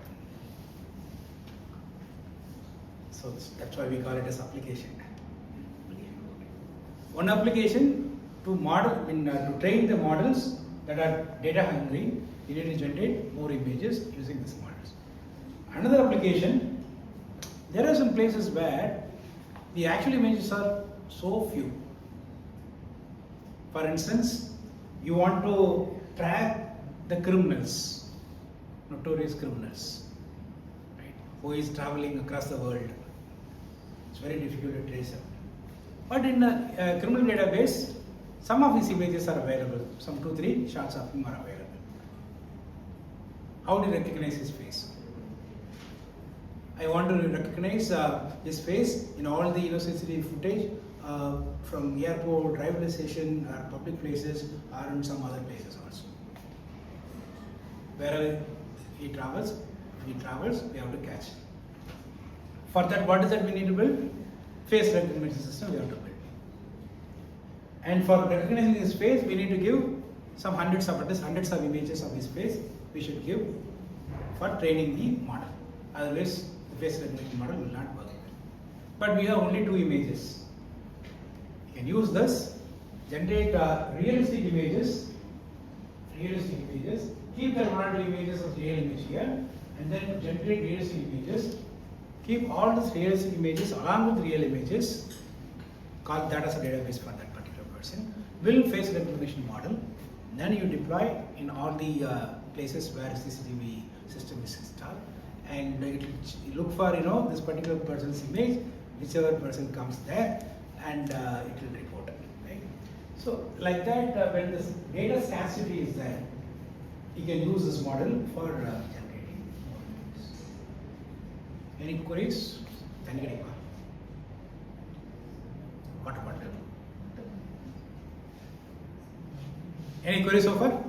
So that's why we call it as application. One application to to train the models that are data hungry, you need to generate more images using these models. Another application, there are some places where the actual images are so few. For instance, you want to track the criminals, notorious criminals, right, who is traveling across the world. It's very difficult to trace them. But in a criminal database, some of these images are available. Some 2-3 shots of him are available. How do you recognize his face? I want to recognize his face in all the CCTV footage from airport, railway station, or public places, or in some other places also. Wherever he travels, we have to catch. For that, what is that we need to build? Face recognition system we have to build. And for recognizing his face, we need to give some hundreds of images of his face we should give for training the model. Otherwise, the face recognition model will not work. But we have only 2 images. You can use this, generate realistic images, keep the 1 or 2 images of real image here, and then generate realistic images. Keep all these realistic images along with real images, call that as a database for that particular person. Build face recognition model. Then you deploy in all the places where CCTV system is installed, and it will look for this particular person's image, whichever person comes there, and it will report it. Right? So like that, when this data scarcity is there, you can use this model for generating more images. Any queries? What about it? Any queries so far?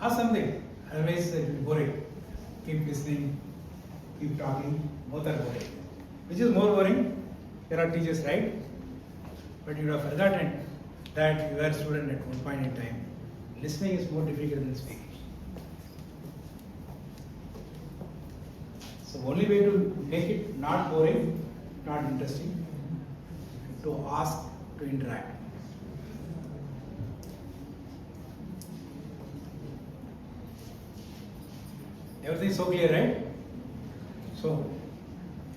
Ask something, otherwise it will be boring. Keep listening, keep talking, both are boring. Which is more boring? There are teachers, right? But you have forgotten that you were a student at one point in time. Listening is more difficult than speaking. So only way to make it not boring, not interesting, to ask, to interact. Everything is so clear, right? So,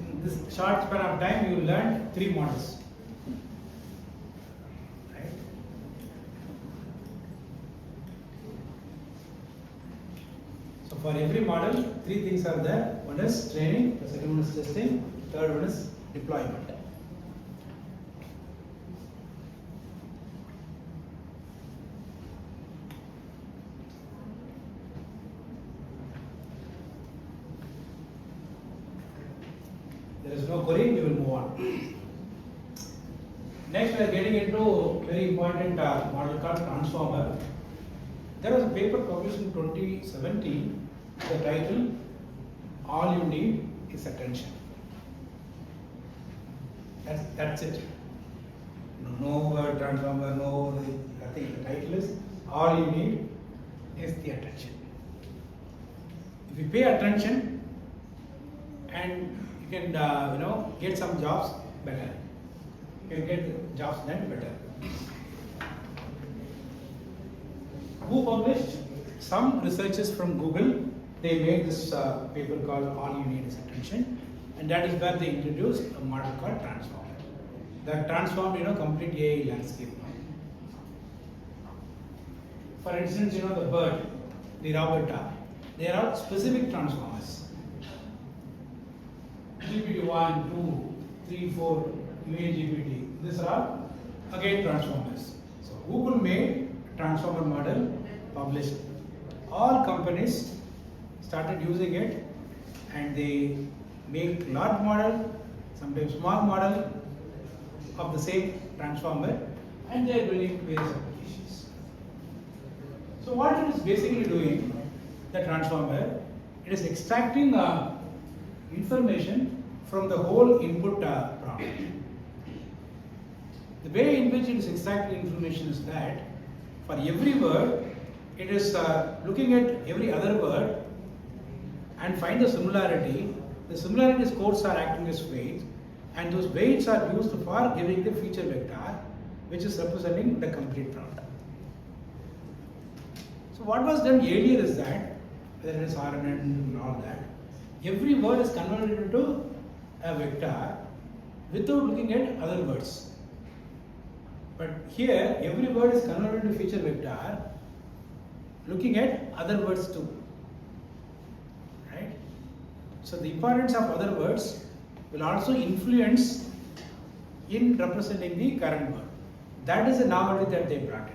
in this short span of time, you learned 3 models. Right? So, for every model, 3 things are there. One is training, the second one is testing, third one is deployment. There is no query, we will move on. Next, we are getting into very important model called transformer. There was a paper published in 2017. The title, "All You Need Is Attention." That's it. No word transformer, no nothing. The title is "All You Need Is the Attention." If you pay attention, and you can get some jobs better. You can get jobs done better. Who published? Some researchers from Google. They made this paper called "All You Need Is Attention," and that is where they introduced a model called transformer. That transformed complete AI landscape. For instance, the bird, the Roberta, they are all specific transformers. GPT-1, 2, 3, 4, UAGPT. These are all again transformers. So Google made a transformer model, published. All companies started using it, and they make large model, sometimes small model of the same transformer, and they are building various applications. So what it is basically doing, the transformer, it is extracting information from the whole input prompt. The way in which it is extracting information is that for every word, it is looking at every other word and find the similarity. The similarity scores are acting as weights, and those weights are used for giving the feature vector, which is representing the complete prompt. So what was done earlier is that, whether it is RNN and all that, every word is converted into a vector without looking at other words. But here, every word is converted into feature vector looking at other words too. Right? So the importance of other words will also influence in representing the current word. That is the novelty that they brought in.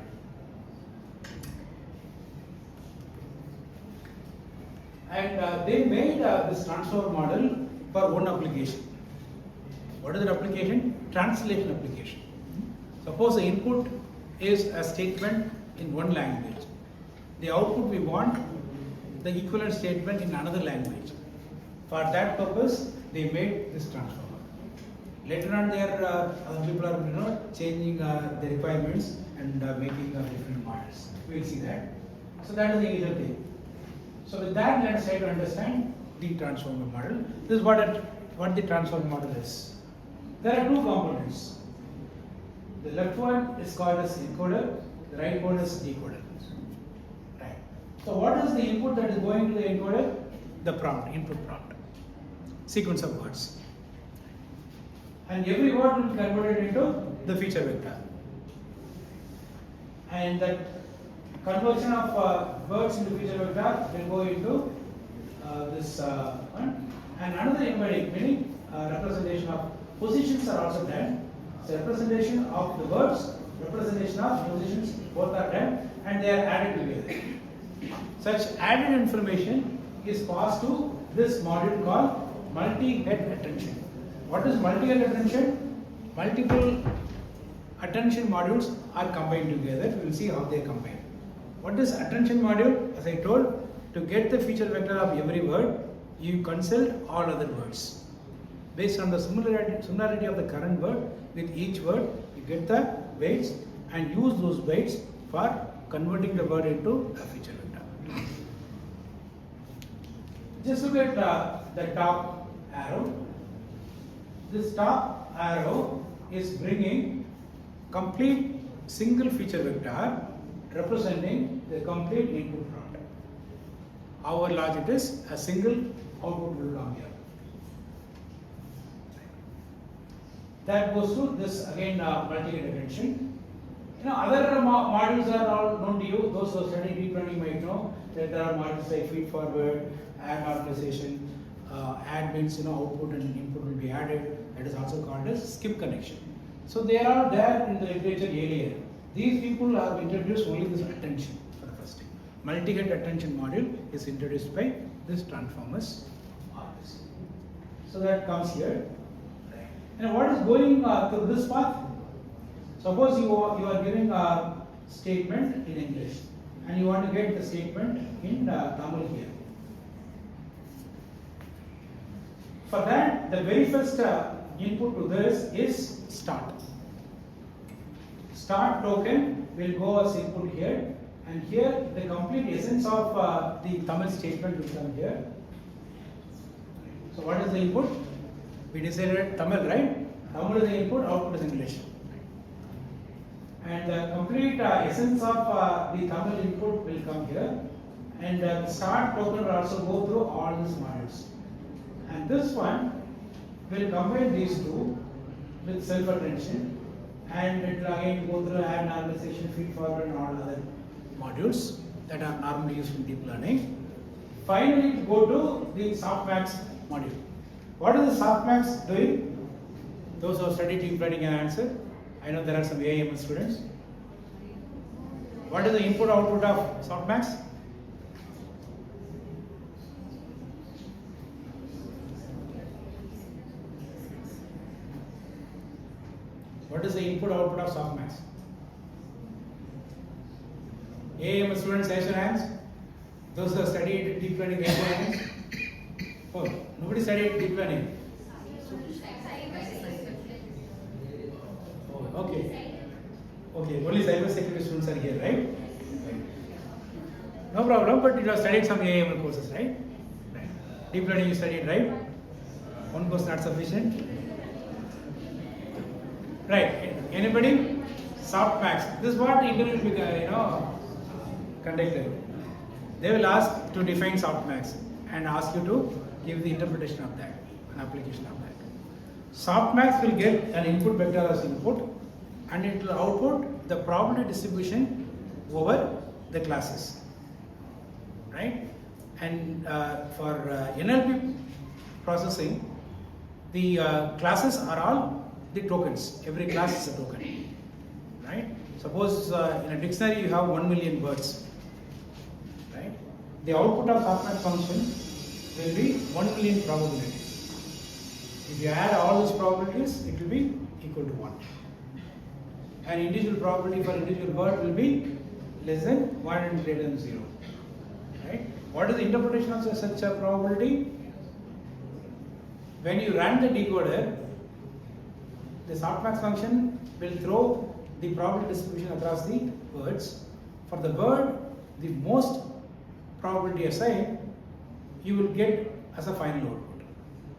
And they made this transformer model for one application. What is the application? Translation application. Suppose the input is a statement in one language. The output we want the equivalent statement in another language. For that purpose, they made this transformer. Later on, other people are changing the requirements and making different models. We will see that. So that is the initial thing. So with that, let us try to understand the transformer model. This is what the transformer model is. There are 2 components. The left one is called as encoder, The right word is decoded. Right. So what is the input that is going to the encoder? The prompt, input prompt. Sequence of words. And every word will be converted into the feature vector. And that conversion of words into feature vector will go into this one. And another embedding, meaning representation of positions are also done. So representation of the words, representation of positions, both are done and they are added together. Such added information is passed to this module called multi-head attention. What is multi-head attention? Multiple attention modules are combined together. We will see how they combine. What is attention module? As I told, to get the feature vector of every word, you consult all other words. Based on the similarity of the current word with each word, you get the weights and use those weights for converting the word into a feature vector. Just look at the top arrow. This top arrow is bringing complete single feature vector representing the complete input prompt. Our logic is a single output will come here. That goes to this again multi-head attention. Other modules are all known to you. Those who study deep learning might know that there are modules like feed forward, add normalization, add means output and input will be added. That is also called as skip connection. So they are there in the literature earlier. These people have introduced only this attention for the first time. Multi-head attention module is introduced by this transformers artist. So that comes here. And what is going through this path? Suppose you are giving a statement in English and you want to get the statement in Tamil here. For that, the very first input to this is start. Start token will go as input here, and here the complete essence of the Tamil statement will come here. So what is the input? We decided Tamil, right? Tamil is the input, output is English. And the complete essence of the Tamil input will come here, and the start token will also go through all these modules. And this one will combine these two with self-attention, and it will again go through add normalization, feed forward, and all other modules that are normally used in deep learning. Finally, go to the softmax module. What is the softmax doing? Those who have studied deep learning can answer. I know there are some AIML students. What is the input output of softmax? What is the input output of softmax? AIML students, raise your hands. Those who have studied deep learning, raise your hands. Oh, nobody studied deep learning. Oh, okay. Okay, only cybersecurity students are here, right? No problem, but you have studied some AIML courses, right? Deep learning you studied, right? One course not sufficient. Right. Anybody? Softmax. This is what the interview will be, conducted. They will ask to define softmax and ask you to give the interpretation of that, an application of that. Softmax will get an input vector as input, and it will output the probability distribution over the classes, right? And for NLP processing, the classes are all the tokens. Every class is a token, right? Suppose in a dictionary you have 1 million words, right? The output of softmax function will be 1 million probabilities. If you add all those probabilities, it will be equal to 1. An individual probability for individual word will be less than 1 and greater than 0. Right? What is the interpretation of such a probability? When you run the decoder, the softmax function will throw the probability distribution across the words. For the word, the most probability assigned, you will get as a final output.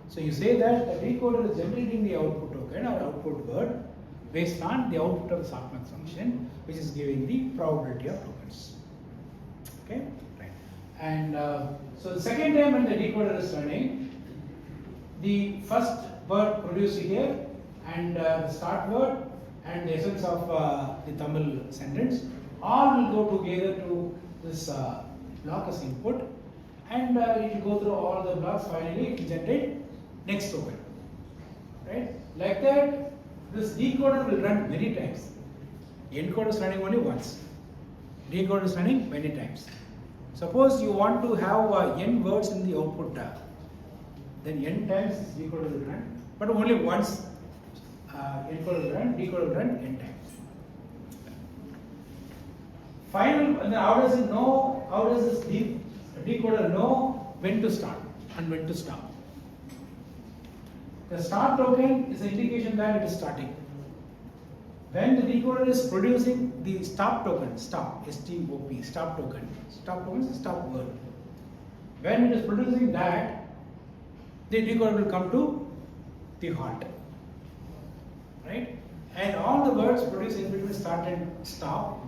So you say that the decoder is generating the output token or output word based on the output of the softmax function, which is giving the probability of tokens. Okay, right. And so the second time when the decoder is running, the first word produced here and the start word and the essence of the Tamil sentence all will go together to this block as input, and it will go through all the blocks. Finally, it will generate next token. Right? Like that, this decoder will run many times. Encoder is running only once. Decoder is running many times. Suppose you want to have n words in the output, then n times this decoder will run, but only once encoder will run, decoder will run n times. Final, and then how does it know? How does this decoder know when to start and when to stop? The start token is an indication that it is starting. When the decoder is producing the stop token, stop, S-T-O-P, stop token. Stop token is a stop word. When it is producing that, the decoder will come to the halt. Right? And all the words produced in between start and stop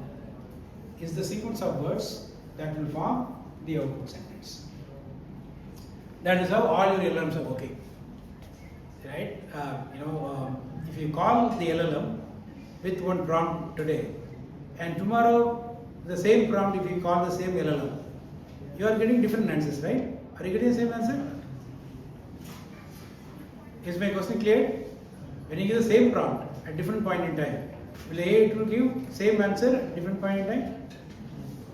is the sequence of words that will form the output sentence. That is how all your LLMs are working. Right? If you call the LLM with one prompt today, and tomorrow the same prompt, if you call the same LLM, you are getting different answers, right? Are you getting the same answer? Is my question clear? When you give the same prompt at different point in time, will AI it will give same answer at different point in time?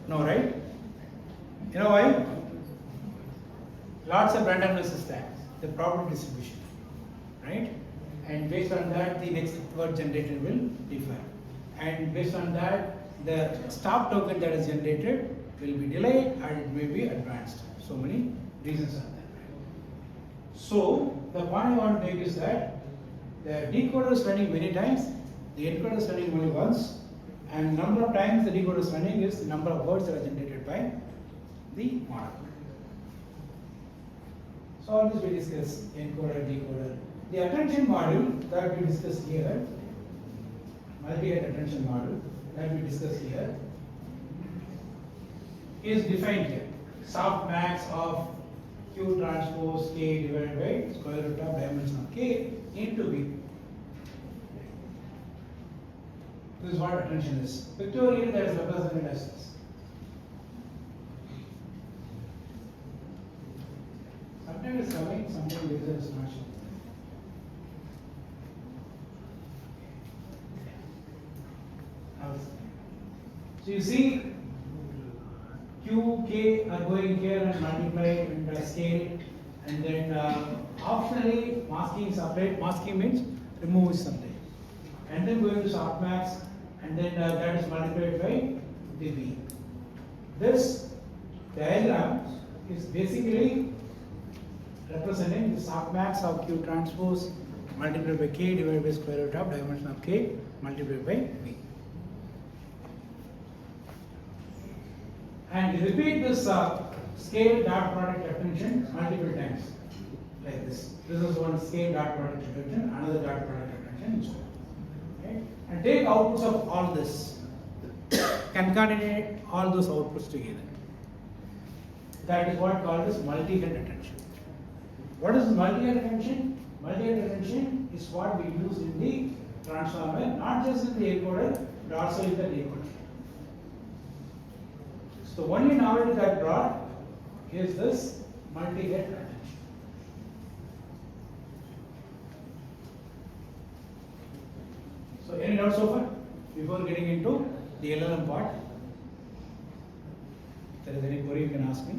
No, right? You know why? Lots of randomness is there, the probability distribution, right? And based on that, the next word generated will differ. And based on that, the stop token that is generated will be delayed and it may be advanced. So many reasons are there. So the point I want to make is that the decoder is running many times, the encoder is running only once, and number of times the decoder is running is the number of words that are generated by the model. So all this we discuss, encoder, decoder. The attention model that we discussed here, multi-rate attention model that we discussed here, is defined here. Softmax of Q transpose K divided by square root of dimension of K into V. This is what attention is. Pictorially, that is represented as this. Sometimes it's coming, sometimes laser is not showing. So you see, Q, K are going here and multiply and scale, and then optionally masking separate. Masking means remove something, and then going to softmax, and then that is multiplied by the V. This diagram is basically representing the softmax of Q transpose multiplied by K divided by square root of dimension of K multiplied by V. And you repeat this scale dot product attention multiple times, like this. This is one scale dot product attention, another dot product attention, and so on. Okay? And take outputs of all this, concatenate all those outputs together. That is what called as multi-head attention. What is multi-head attention? Multi-head attention is what we use in the transformer, not just in the encoder, but also in the decoder. So the only novelty that brought is this multi-head attention. So any doubts so far before getting into the LLM part? If there is any query, you can ask me.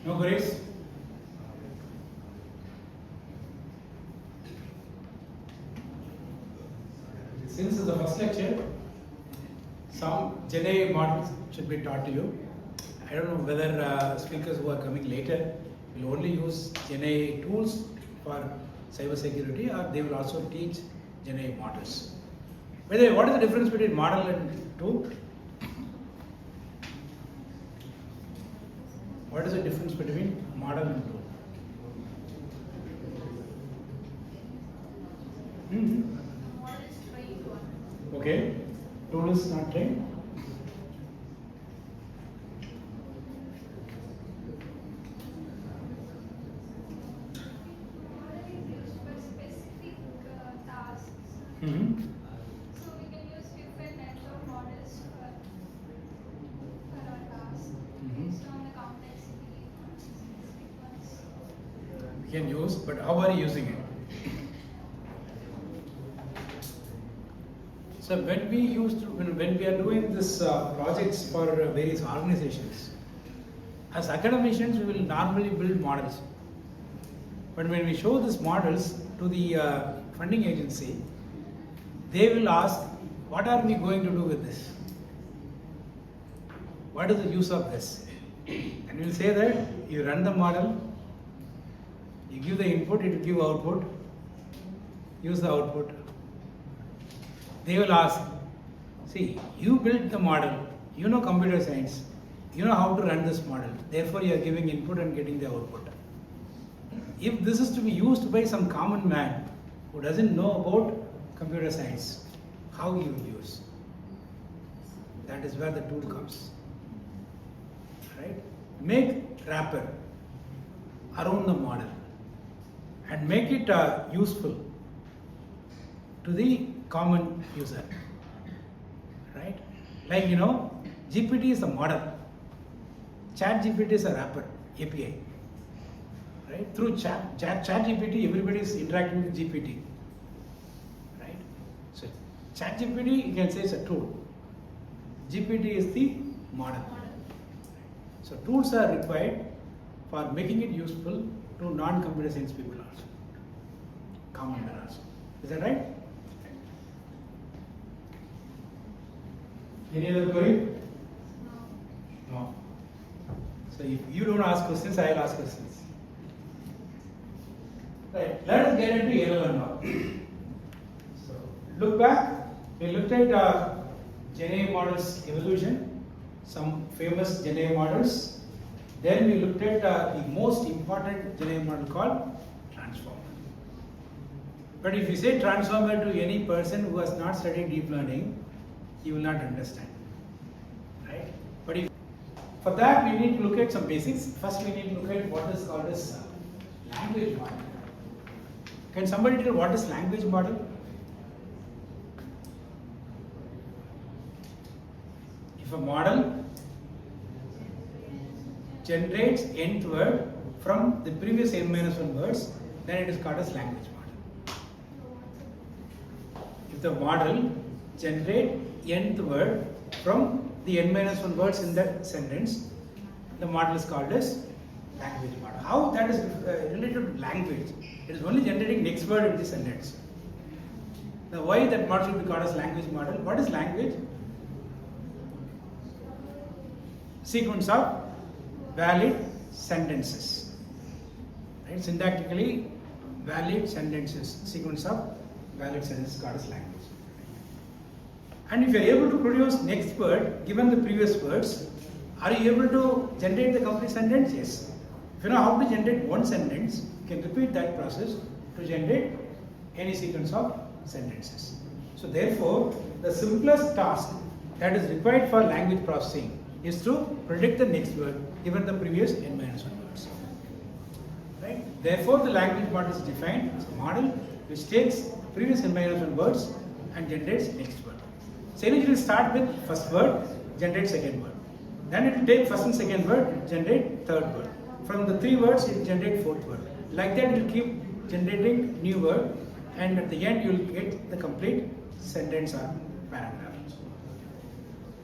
No queries? Since it's the first lecture, some GenAI models should be taught to you. I don't know whether speakers who are coming later will only use GenAI tools for cyber security, or they will also teach GenAI models. By the way, what is the difference between model and tool? What is the difference between model and tool? Model is trained one. Okay. Tool is not trained. Model is used for specific tasks. Mm-hmm. So we can use different types of models for our task based on the complexity of specific ones. We can use, but how are you using it? So when we are doing this projects for various organizations, as academicians we will normally build models. But when we show these models to the funding agency, they will ask, what are we going to do with this? What is the use of this? And we will say that you run the model, you give the input, it will give output, use the output. They will ask, see, you built the model, you know computer science, you know how to run this model, therefore you are giving input and getting the output. If this is to be used by some common man who doesn't know about computer science, how he will use? That is where the tool comes. Right? Make wrapper around the model and make it useful to the common user. Right? Like GPT is a model. ChatGPT is a wrapper, API. Right? Through ChatGPT, everybody is interacting with GPT. Right? So ChatGPT, you can say is a tool. GPT is the model. So tools are required for making it useful to non-computer science people also, common man also. Is that right? Any other query? No. So if you don't ask questions, I will ask questions. Right. Let us get into LLM now. So look back. We looked at GenAI models evolution, some famous GenAI models. Then we looked at the most important GenAI model called transformer. But if you say transformer to any person who has not studied deep learning, he will not understand. Right? But for that we need to look at some basics. First we need to look at what is called as language model. Can somebody tell what is language model? If a model generates nth word from the previous n-1 words, then it is called as language model. If the model generates nth word from the n-1 words in the sentence, the model is called as language model. How that is related to language? It is only generating next word in the sentence. Now why that model should be called as language model? What is language? Sequence of valid sentences. Right? Syntactically valid sentences. Sequence of valid sentences called as language. And if you are able to produce next word given the previous words, are you able to generate the complete sentence? Yes. If you know how to generate one sentence, you can repeat that process to generate any sequence of sentences. So therefore, the simplest task that is required for language processing is to predict the next word given the previous n-1 words. Right? Therefore, the language model is defined as a model which takes previous n-1 words and generates next word. So it will start with first word, generate second word. Then it will take first and second word, generate third word. From the three words, it will generate fourth word. Like that, it will keep generating new word, and at the end, you will get the complete sentence or paragraph.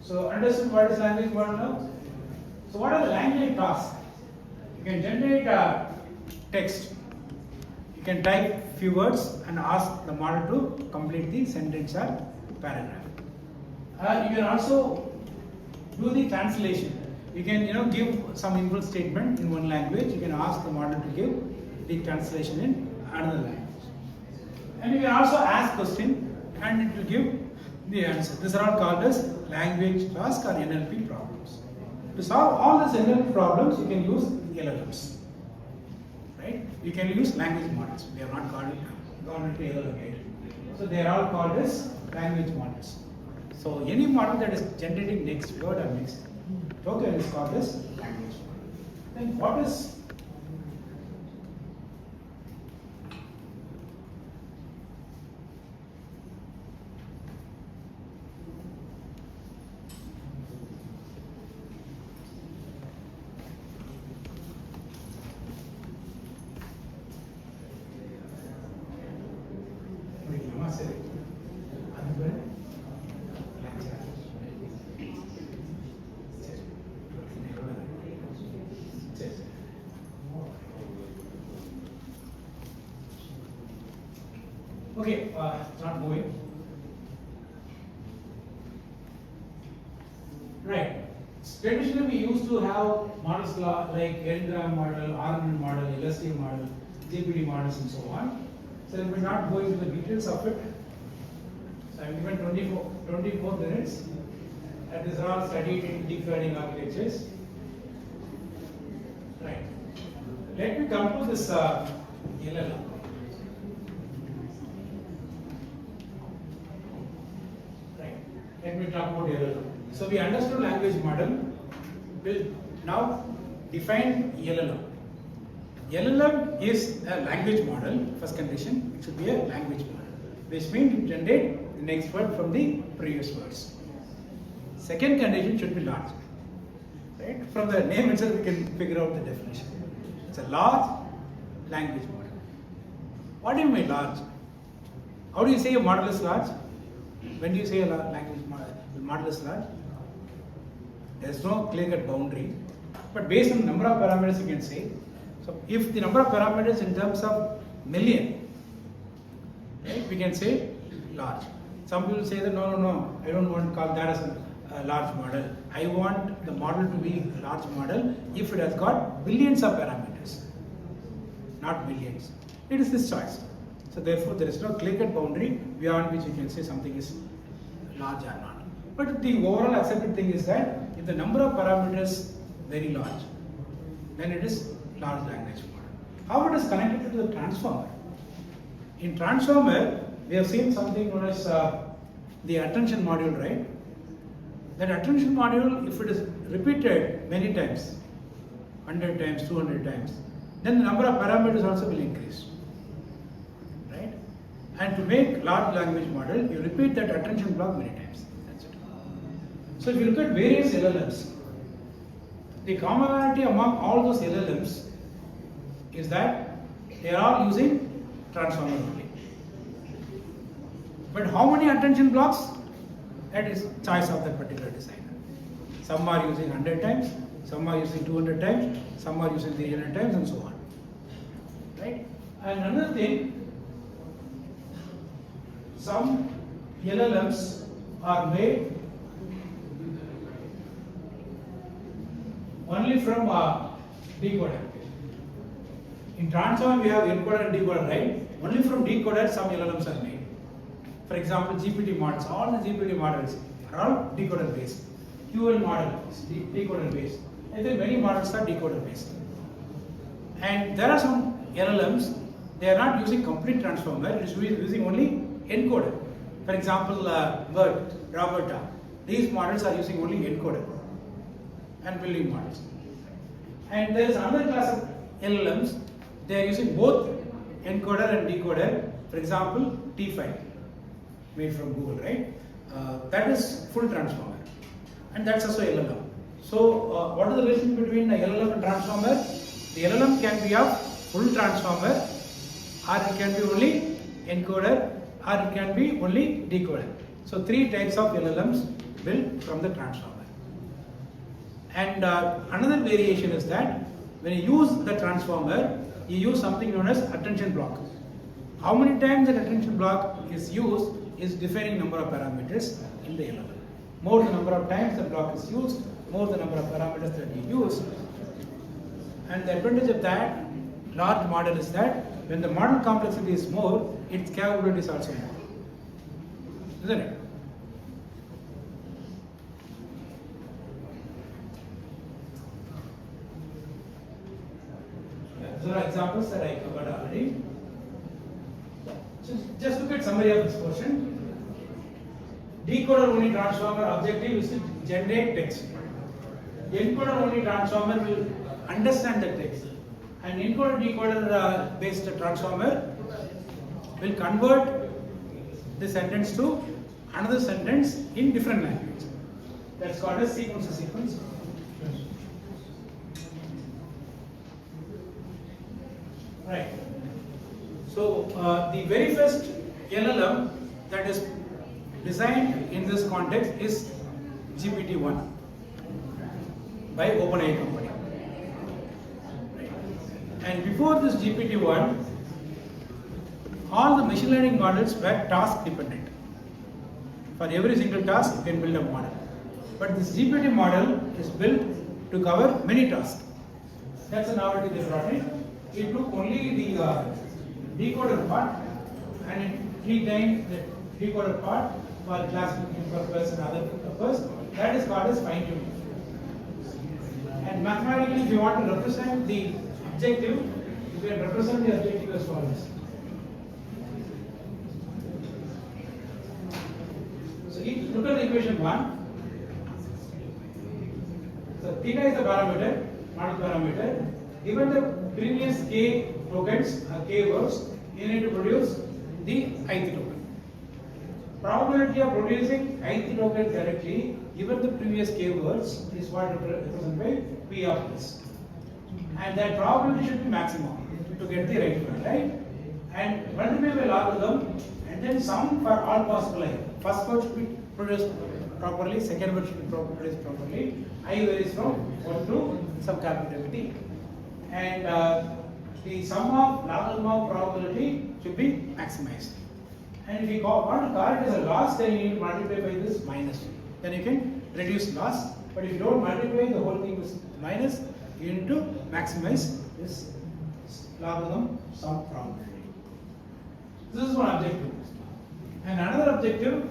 So, understood what is language model now? So, what are the language tasks? You can generate text. You can type few words and ask the model to complete the sentence or paragraph. You can also do the translation. You can give some input statement in one language. You can ask the model to give the translation in another language. And you can also ask question and it will give the answer. These are all called as language task or NLP problems. To solve all these NLP problems, you can use LLMs. Right? You can use language models. They are not called into LLM yet. So they are all called as language models. So any model that is generating next word or next token is called as language model. Then what is okay, it's not moving. Right. Traditionally, we used to have models like N-gram model, RNN model, LSTM model, GPT models, and so on. So we will not go into the details of it. So I'm given 24 minutes. And these are all studied in deep learning architectures. Right. Let me come to this LLM. Right. Let me talk about LLM. So we understood language model. We'll now define LLM. LLM is a language model. First condition, it should be a language model, which means it generate the next word from the previous words. Second condition should be large. Right? From the name itself, we can figure out the definition. It's a large language model. What do you mean large? How do you say a model is large? When do you say a language model is large? There is no clear-cut boundary, but based on the number of parameters, you can say. So, if the number of parameters in terms of million, right, we can say large. Some people say that no, I don't want to call that as a large model. I want the model to be a large model if it has got billions of parameters, not millions. It is this choice. So therefore, there is no clear-cut boundary beyond which you can say something is large or not. But the overall accepted thing is that if the number of parameters very large, then it is large language model. How it is connected to the transformer? In transformer, we have seen something known as the attention module, right? That attention module, if it is repeated many times, 100 times, 200 times, then the number of parameters also will increase, right? And to make large language model, you repeat that attention block many times. That's it. So if you look at various LLMs, the commonality among all those LLMs is that they are all using transformer only. But how many attention blocks? That is choice of that particular designer. Some are using 100 times, some are using 200 times, some are using 300 times, and so on. Right? And another thing, some LLMs are made only from decoder. In transformer, we have encoder and decoder, right? Only from decoder, some LLMs are made. For example, GPT models, all the GPT models are all decoder based. QL model is decoder based. And then many models are decoder based. And there are some LLMs, they are not using complete transformer, it is using only encoder. For example, BERT, Roberta, these models are using only encoder and building models. And there is another class of LLMs, they are using both encoder and decoder. For example, T5, made from Google, right? That is full transformer, and that's also LLM. So, what is the relation between the LLM and transformer? The LLM can be of full transformer, or it can be only encoder, or it can be only decoder. So, three types of LLMs built from the transformer. And another variation is that when you use the transformer, you use something known as attention block. How many times that attention block is used is defining number of parameters in the LLM. More the number of times the block is used, more the number of parameters that you use. And the advantage of that large model is that when the model complexity is more, its capability is also more. Isn't it? Those are examples that I covered already. So just look at summary of this portion. Decoder only transformer objective is to generate text. Encoder only transformer will understand the text. And encoder decoder based transformer will convert the sentence to another sentence in different language. That's called as sequence to sequence. Right. So the very first LLM that is designed in this context is GPT-1 by OpenAI company. Right. And before this GPT-1, all the machine learning models were task dependent. For every single task, you can build a model. But this GPT model is built to cover many tasks. That's a novelty they brought in. It took only the decoder part and it retained the decoder part for classification purpose and other purpose. That is called as fine tuning. And mathematically, if you want to represent the objective, you can represent the objective as follows. So look at the equation 1. So theta is the parameter, model parameter. Given the previous k tokens or k words, you need to produce the ith token. Probability of producing ith token correctly, given the previous k words, is what represented by p of this. And that probability should be maximum to get the right one, right? And multiply by logarithm, and then sum for all possible I. First word should be produced properly, second word should be produced properly. I varies from 1 to some capital T. And the sum of logarithm of probability should be maximized. And if you want to call it as a loss, then you need to multiply by this minus. Then you can reduce loss. But if you don't multiply the whole thing with minus, you need to maximize this logarithm sum probability. This is one objective. And another objective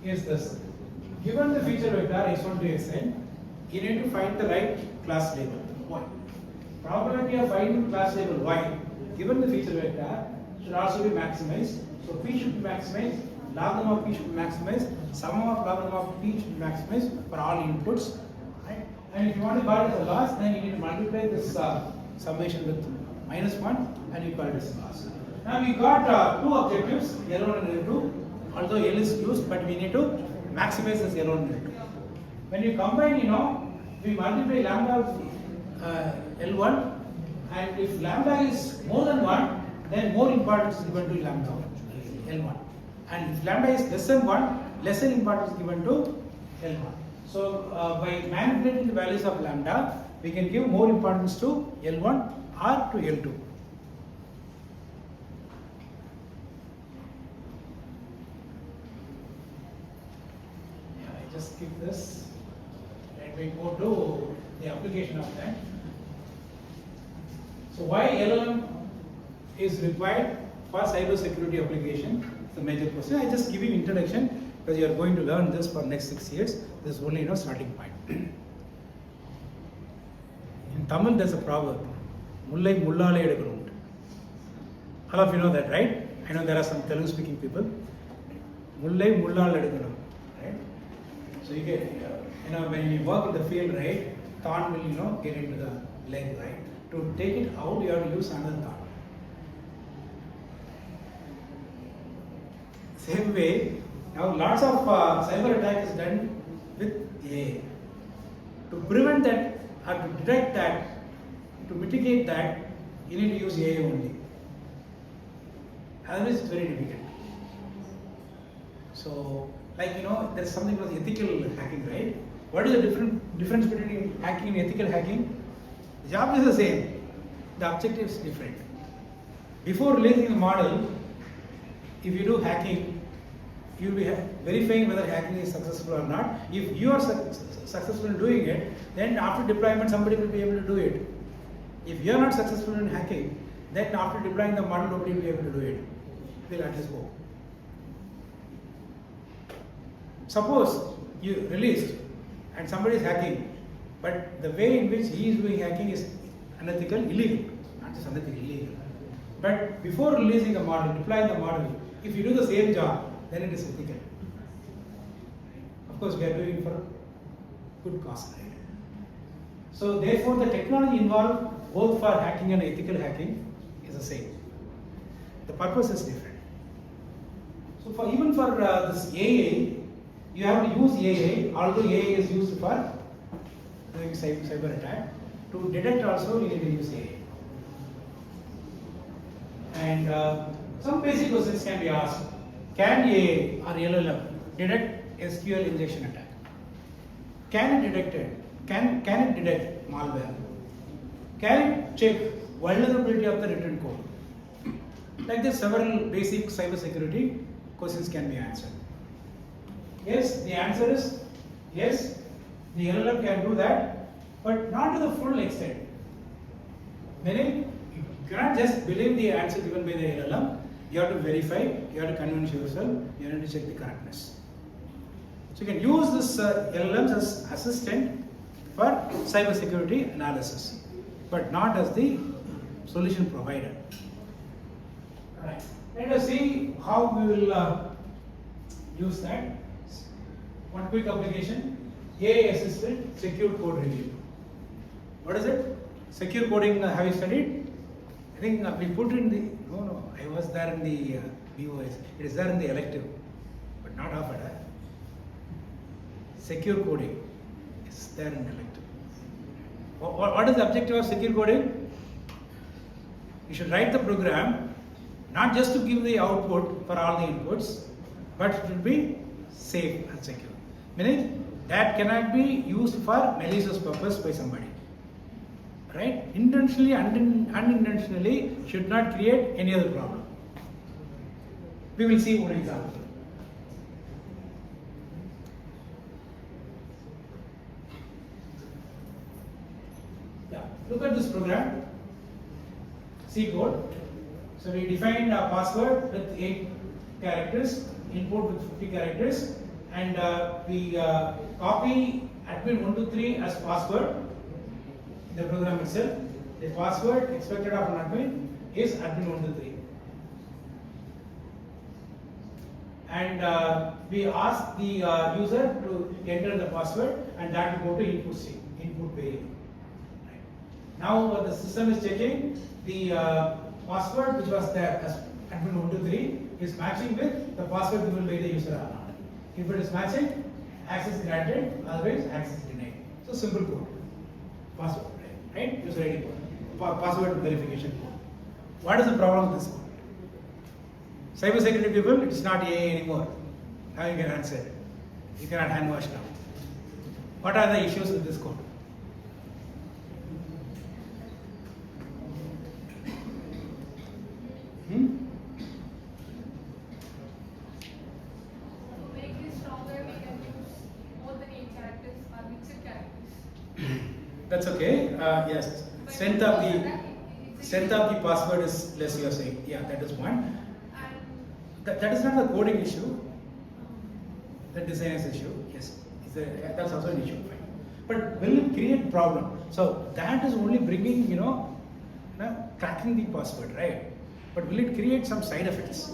is this. Given the feature vector x1 to xn, you need to find the right class label y. Probability of finding class label y given the feature vector should also be maximized. So p should be maximized, logarithm of p should be maximized, sum of logarithm of p should be maximized for all inputs. Right? And if you want to call it as a loss, then you need to multiply this summation with -1 and you call it as loss. Now we got two objectives, L1 and L2. Although L is used, but we need to maximize this L1 and L2. When you combine, we multiply lambda with L1, and if lambda is more than 1, then more importance is given to lambda L1. And if lambda is less than 1, lesser importance is given to L1. So by manipulating the values of lambda, we can give more importance to L1 or to L2. Just skip this and we go to the application of that. So why LLM is required for cyber security application? It's a major question. I just give you introduction because you are going to learn this for next 6 years. This is only starting point. In Tamil there's a proverb, Mullai Mullale Edukarund. All of you know that, right? I know there are some Telugu speaking people. Mullai Mullale Edukarund. So you get, when you work in the field, right, thorn will, get into the leg, right. To take it out, you have to use another thorn. Same way, now lots of cyber attack is done with AI. To prevent that, or to detect that, to mitigate that, you need to use AI only. Otherwise, it's very difficult. So, there is something called ethical hacking, right? What is the difference between hacking and ethical hacking? The job is the same. The objective is different. Before releasing a model, if you do hacking, you will be verifying whether hacking is successful or not. If you are successful in doing it, then after deployment, somebody will be able to do it. If you are not successful in hacking, then after deploying the model, nobody will be able to do it. They'll at least go. Suppose you released and somebody is hacking But the way in which he is doing hacking is unethical, illegal. Not just unethical, illegal. But before releasing a model, deploying the model, if you do the same job, then it is ethical. Of course, we are doing it for good cause, right? So therefore, the technology involved both for hacking and ethical hacking is the same. The purpose is different. So for even for this AA, you have to use AA, although AA is used for doing cyber attack. To detect also, you need to use AA. And some basic questions can be asked. Can AA or LLM detect SQL injection attack? Can it detect it? Can it detect malware? Can it check vulnerability of the written code? Like this, several basic cyber security questions can be answered. Yes, the answer is yes, the LLM can do that, but not to the full extent. Meaning, you cannot just believe the answer given by the LLM, you have to verify, you have to convince yourself, you have to check the correctness. So you can use this LLMs as assistant for cyber security analysis, but not as the solution provider. Right. Let us see how we will use that. One quick application, AI assisted secure code review. What is it? Secure coding, have you studied? I think we put in the, no, I was there in the BOS. It is there in the elective, but not offered. Secure coding is there in the elective. What is the objective of secure coding? You should write the program not just to give the output for all the inputs, but it will be safe and secure. Meaning that cannot be used for malicious purpose by somebody. Right? Intentionally, unintentionally should not create any other problem. We will see one example. Yeah, look at this program. C code. So we defined a password with 8 characters, input with 50 characters, and we copy admin123 as password in the program itself. The password expected of an admin is admin123. And we ask the user to enter the password, and that will go to input string, input variable. Right. Now the system is checking the password which was there as admin123 is matching with the password given by the user or not. If it is matching, access granted, otherwise access denied. So simple code. Password, right? User ID code. Password verification code. What is the problem with this code? Cyber security people, it's not AA anymore. Now you can answer. You cannot hand wash now. What are the issues with this code? To make this stronger, we can use more than 8 characters or mixed characters. That's okay. Yes. But Strength of the password is less, you are saying. Yeah, that is one. And That is not the coding issue. The designer's issue. Yes. That's also an issue. Fine. But will it create problem? So that is only bringing, cracking the password, right? But will it create some side effects?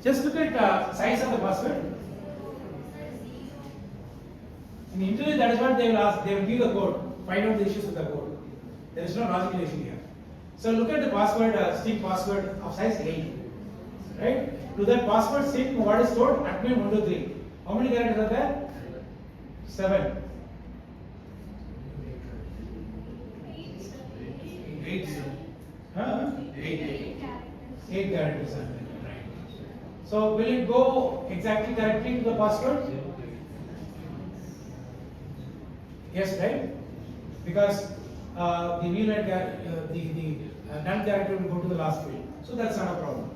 Just look at size of the password. In the interview, that is what they will ask. They will give the code, find out the issues with the code. There is no logical issue here. So look at the password, string password of size 8. Right? To that password string, what is stored? Admin123. How many characters are there? 7. 8. Huh? 8 characters are there. Right. So will it go exactly correctly to the password? Yes, right? Because the null character will go to the last field. So that's not a problem.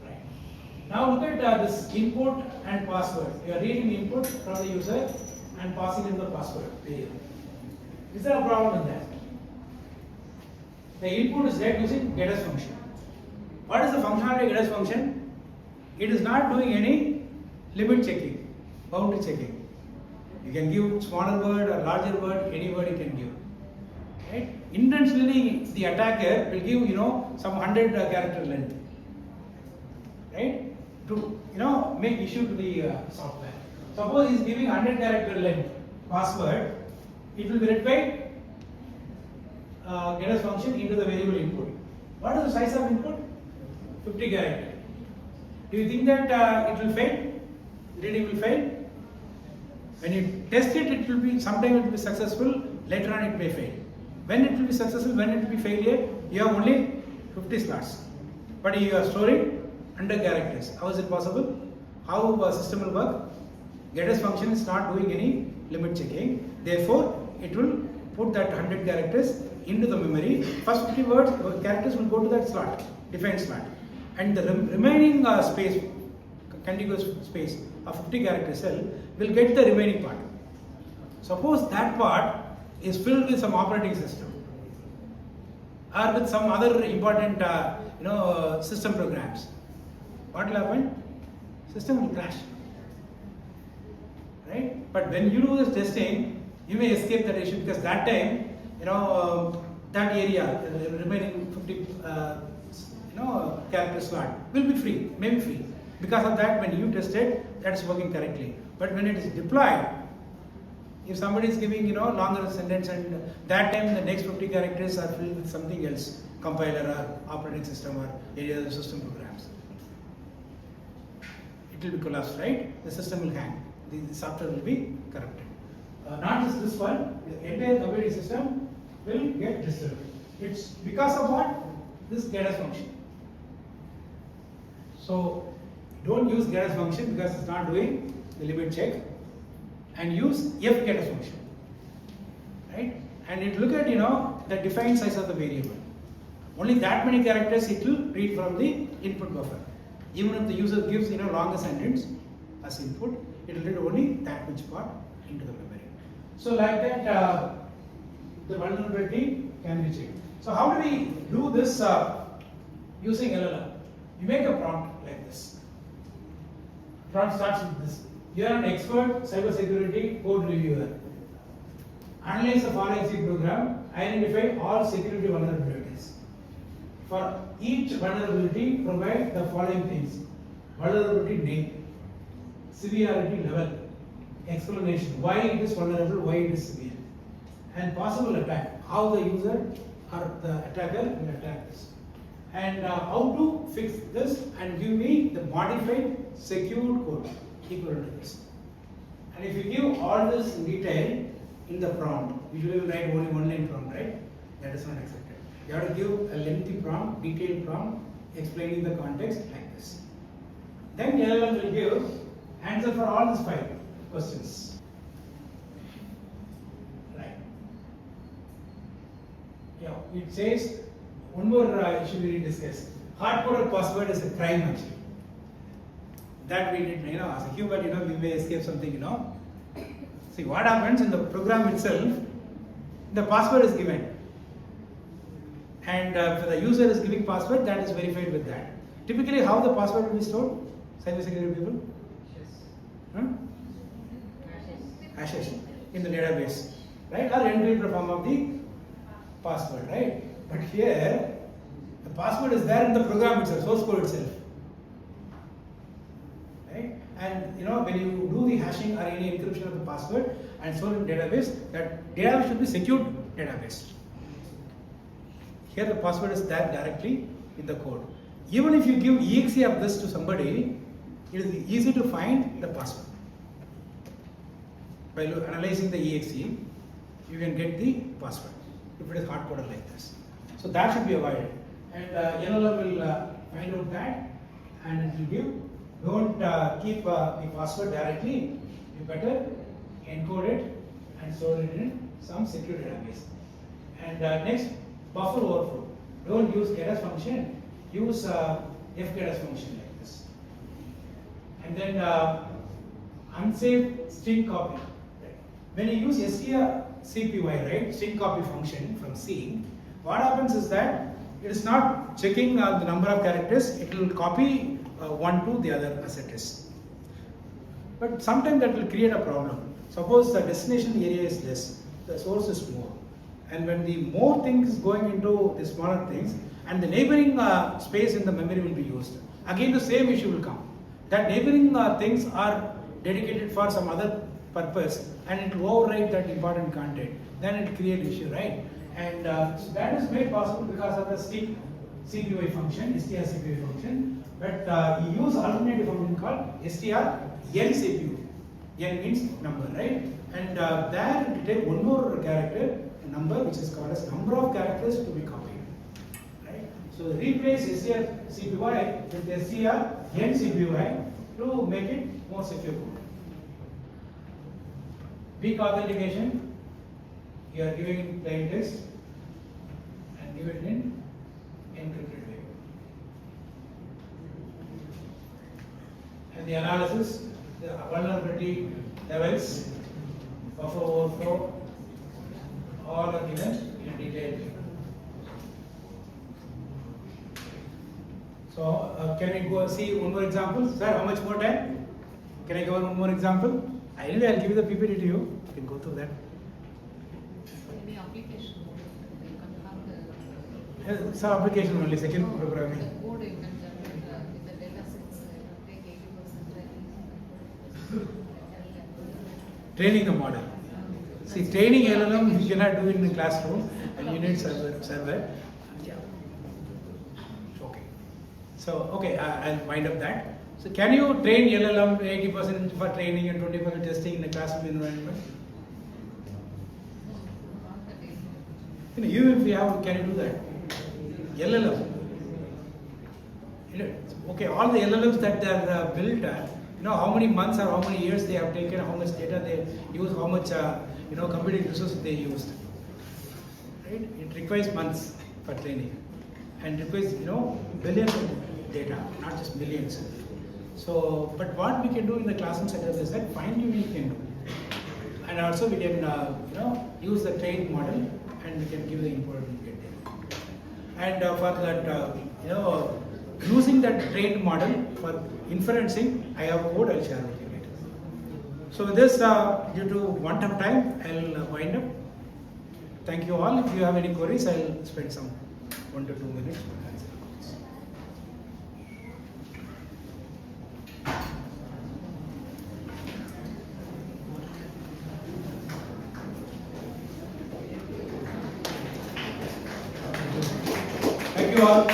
Right. Now look at this input and password. You are reading the input from the user and passing in the password. Is there a problem with that? The input is read using getters function. What is the functionality of getters function? it is not doing any limit checking, boundary checking. You can give smaller word or larger word, any word you can give. Right? Intentionally, the attacker will give some 100 character length, right? To make issue to the software. Suppose he is giving 100 character length password, it will be read by getters function into the variable input. What is the size of input? 50 character. Do you think that it will fail? Reading will fail? When you test it, it will be sometimes it will be successful. Later on, it may fail. When it will be successful, when it will be failure, you have only 50 slots, but you are storing 100 characters. How is it possible? How a system will work? Getters function is not doing any limit checking. Therefore, it will put that 100 characters into the memory. First 50 words characters will go to that slot, defined slot, and the remaining space, contiguous space of 50 character cell will get the remaining part. Suppose that part is filled with some operating system or with some other important system programs. What will happen? System will crash, right? But when you do this testing, you may escape that issue, because that time that area, the remaining 50 character slot will be free, may be free. Because of that, when you test it, that is working correctly. But when it is deployed, if somebody is giving longer sentence, and that time the next 50 characters are filled with something else, compiler or operating system or any other system programs, it will be collapsed, right? The system will hang. The software will be corrupted. Not just this one, the entire computing system will get disturbed. It's because of what? This getters function. So don't use getters function because it's not doing the limit check, and use f getters function, right? And it look at the defined size of the variable. Only that many characters it will read from the input buffer. Even if the user gives longer sentence as input, it will read only that much part into the memory. So like that, the vulnerability can be checked. So how do we do this using LLM? You make a prompt like this. Prompt starts with this. You are an expert cybersecurity code reviewer. Analyze the following C program. Identify all security vulnerabilities. For each vulnerability, provide the following things: vulnerability name, severity level, explanation why it is vulnerable, why it is severe, and possible attack, how the user or the attacker will attack this, and how to fix this, and give me the modified secured code equivalent to this. And if you give all this in detail in the prompt, usually we write only one line prompt, right? That is not accepted. You have to give a lengthy prompt, detailed prompt, explaining the context like this. Then LLM will give answer for all these 5 questions. Right. Yeah, it says one more issue we discussed. Hard-coded password is a crime actually. That we did, as a human, we may escape something, See what happens in the program itself, the password is given. And if the user is giving password, that is verified with that. Typically, how the password will be stored? Cybersecurity people? Hashes in the database, right? Or encrypted form of the password, right? But here, the password is there in the program itself, source code itself. Right? And when you do the hashing or any encryption of the password and store in database, that database should be secured database. Here the password is there directly in the code. Even if you give exe of this to somebody, it is easy to find the password. By analyzing the exe, you can get the password if it is hard coded like this. So that should be avoided. And LLM will find out that, and it will give. Don't keep the password directly. You better encode it and store it in some secure database. And next, buffer overflow. Don't use getters function. Use fgetters function like this. And then unsafe string copy. When you use strcpy, right, string copy function from C, what happens is that it is not checking the number of characters. It will copy one to the other asset is. But sometimes that will create a problem. Suppose the destination area is less, the source is more. And when the more things going into the smaller things, and the neighboring space in the memory will be used, again the same issue will come. That neighboring things are dedicated for some other purpose, and it will override that important content. Then it creates issue, right? And so that is made possible because of the stick CPY function, str CPY function. But you use alternative function called str n CPU. N means number, right? And there it take one more character, number, which is called as number of characters to be copied. Right? So replace str CPY with str n CPY to make it more secure code. Weak authentication, you are giving in plain text and give it in encrypted way. And the analysis, the vulnerability levels, buffer overflow, all are given in detail. So can we go see one more example? Sir, how much more time? Can I give one more example? Anyway, I'll give you the PPT to you. You can go through that. Any application mode, you can have the Some application only, second the programming. code you can generate with the data sets, take 80% Training the model. See, training LLM you cannot do it in the classroom, and you need server. Yeah. Okay. So okay, I'll wind up that. So can you train LLM 80% for training and 20% testing in the classroom environment? You know, you if you have, can you do that? LLM. You know, okay, all the LLMs that they are built, you know how many months or how many years they have taken, how much data they use, how much computing resources they used. Right? It requires months for training, and requires billions of data, not just millions. So, but what we can do in the classroom setup is that fine tuning we can do, and also we can use the trained model, and we can give the input and get data. And for that using that trained model for inferencing, I have code I'll share with you later. So with this, due to want of time, I'll wind up. Thank you all. If you have any queries, I'll spend some 1 to 2 minutes to answer. Thank you all.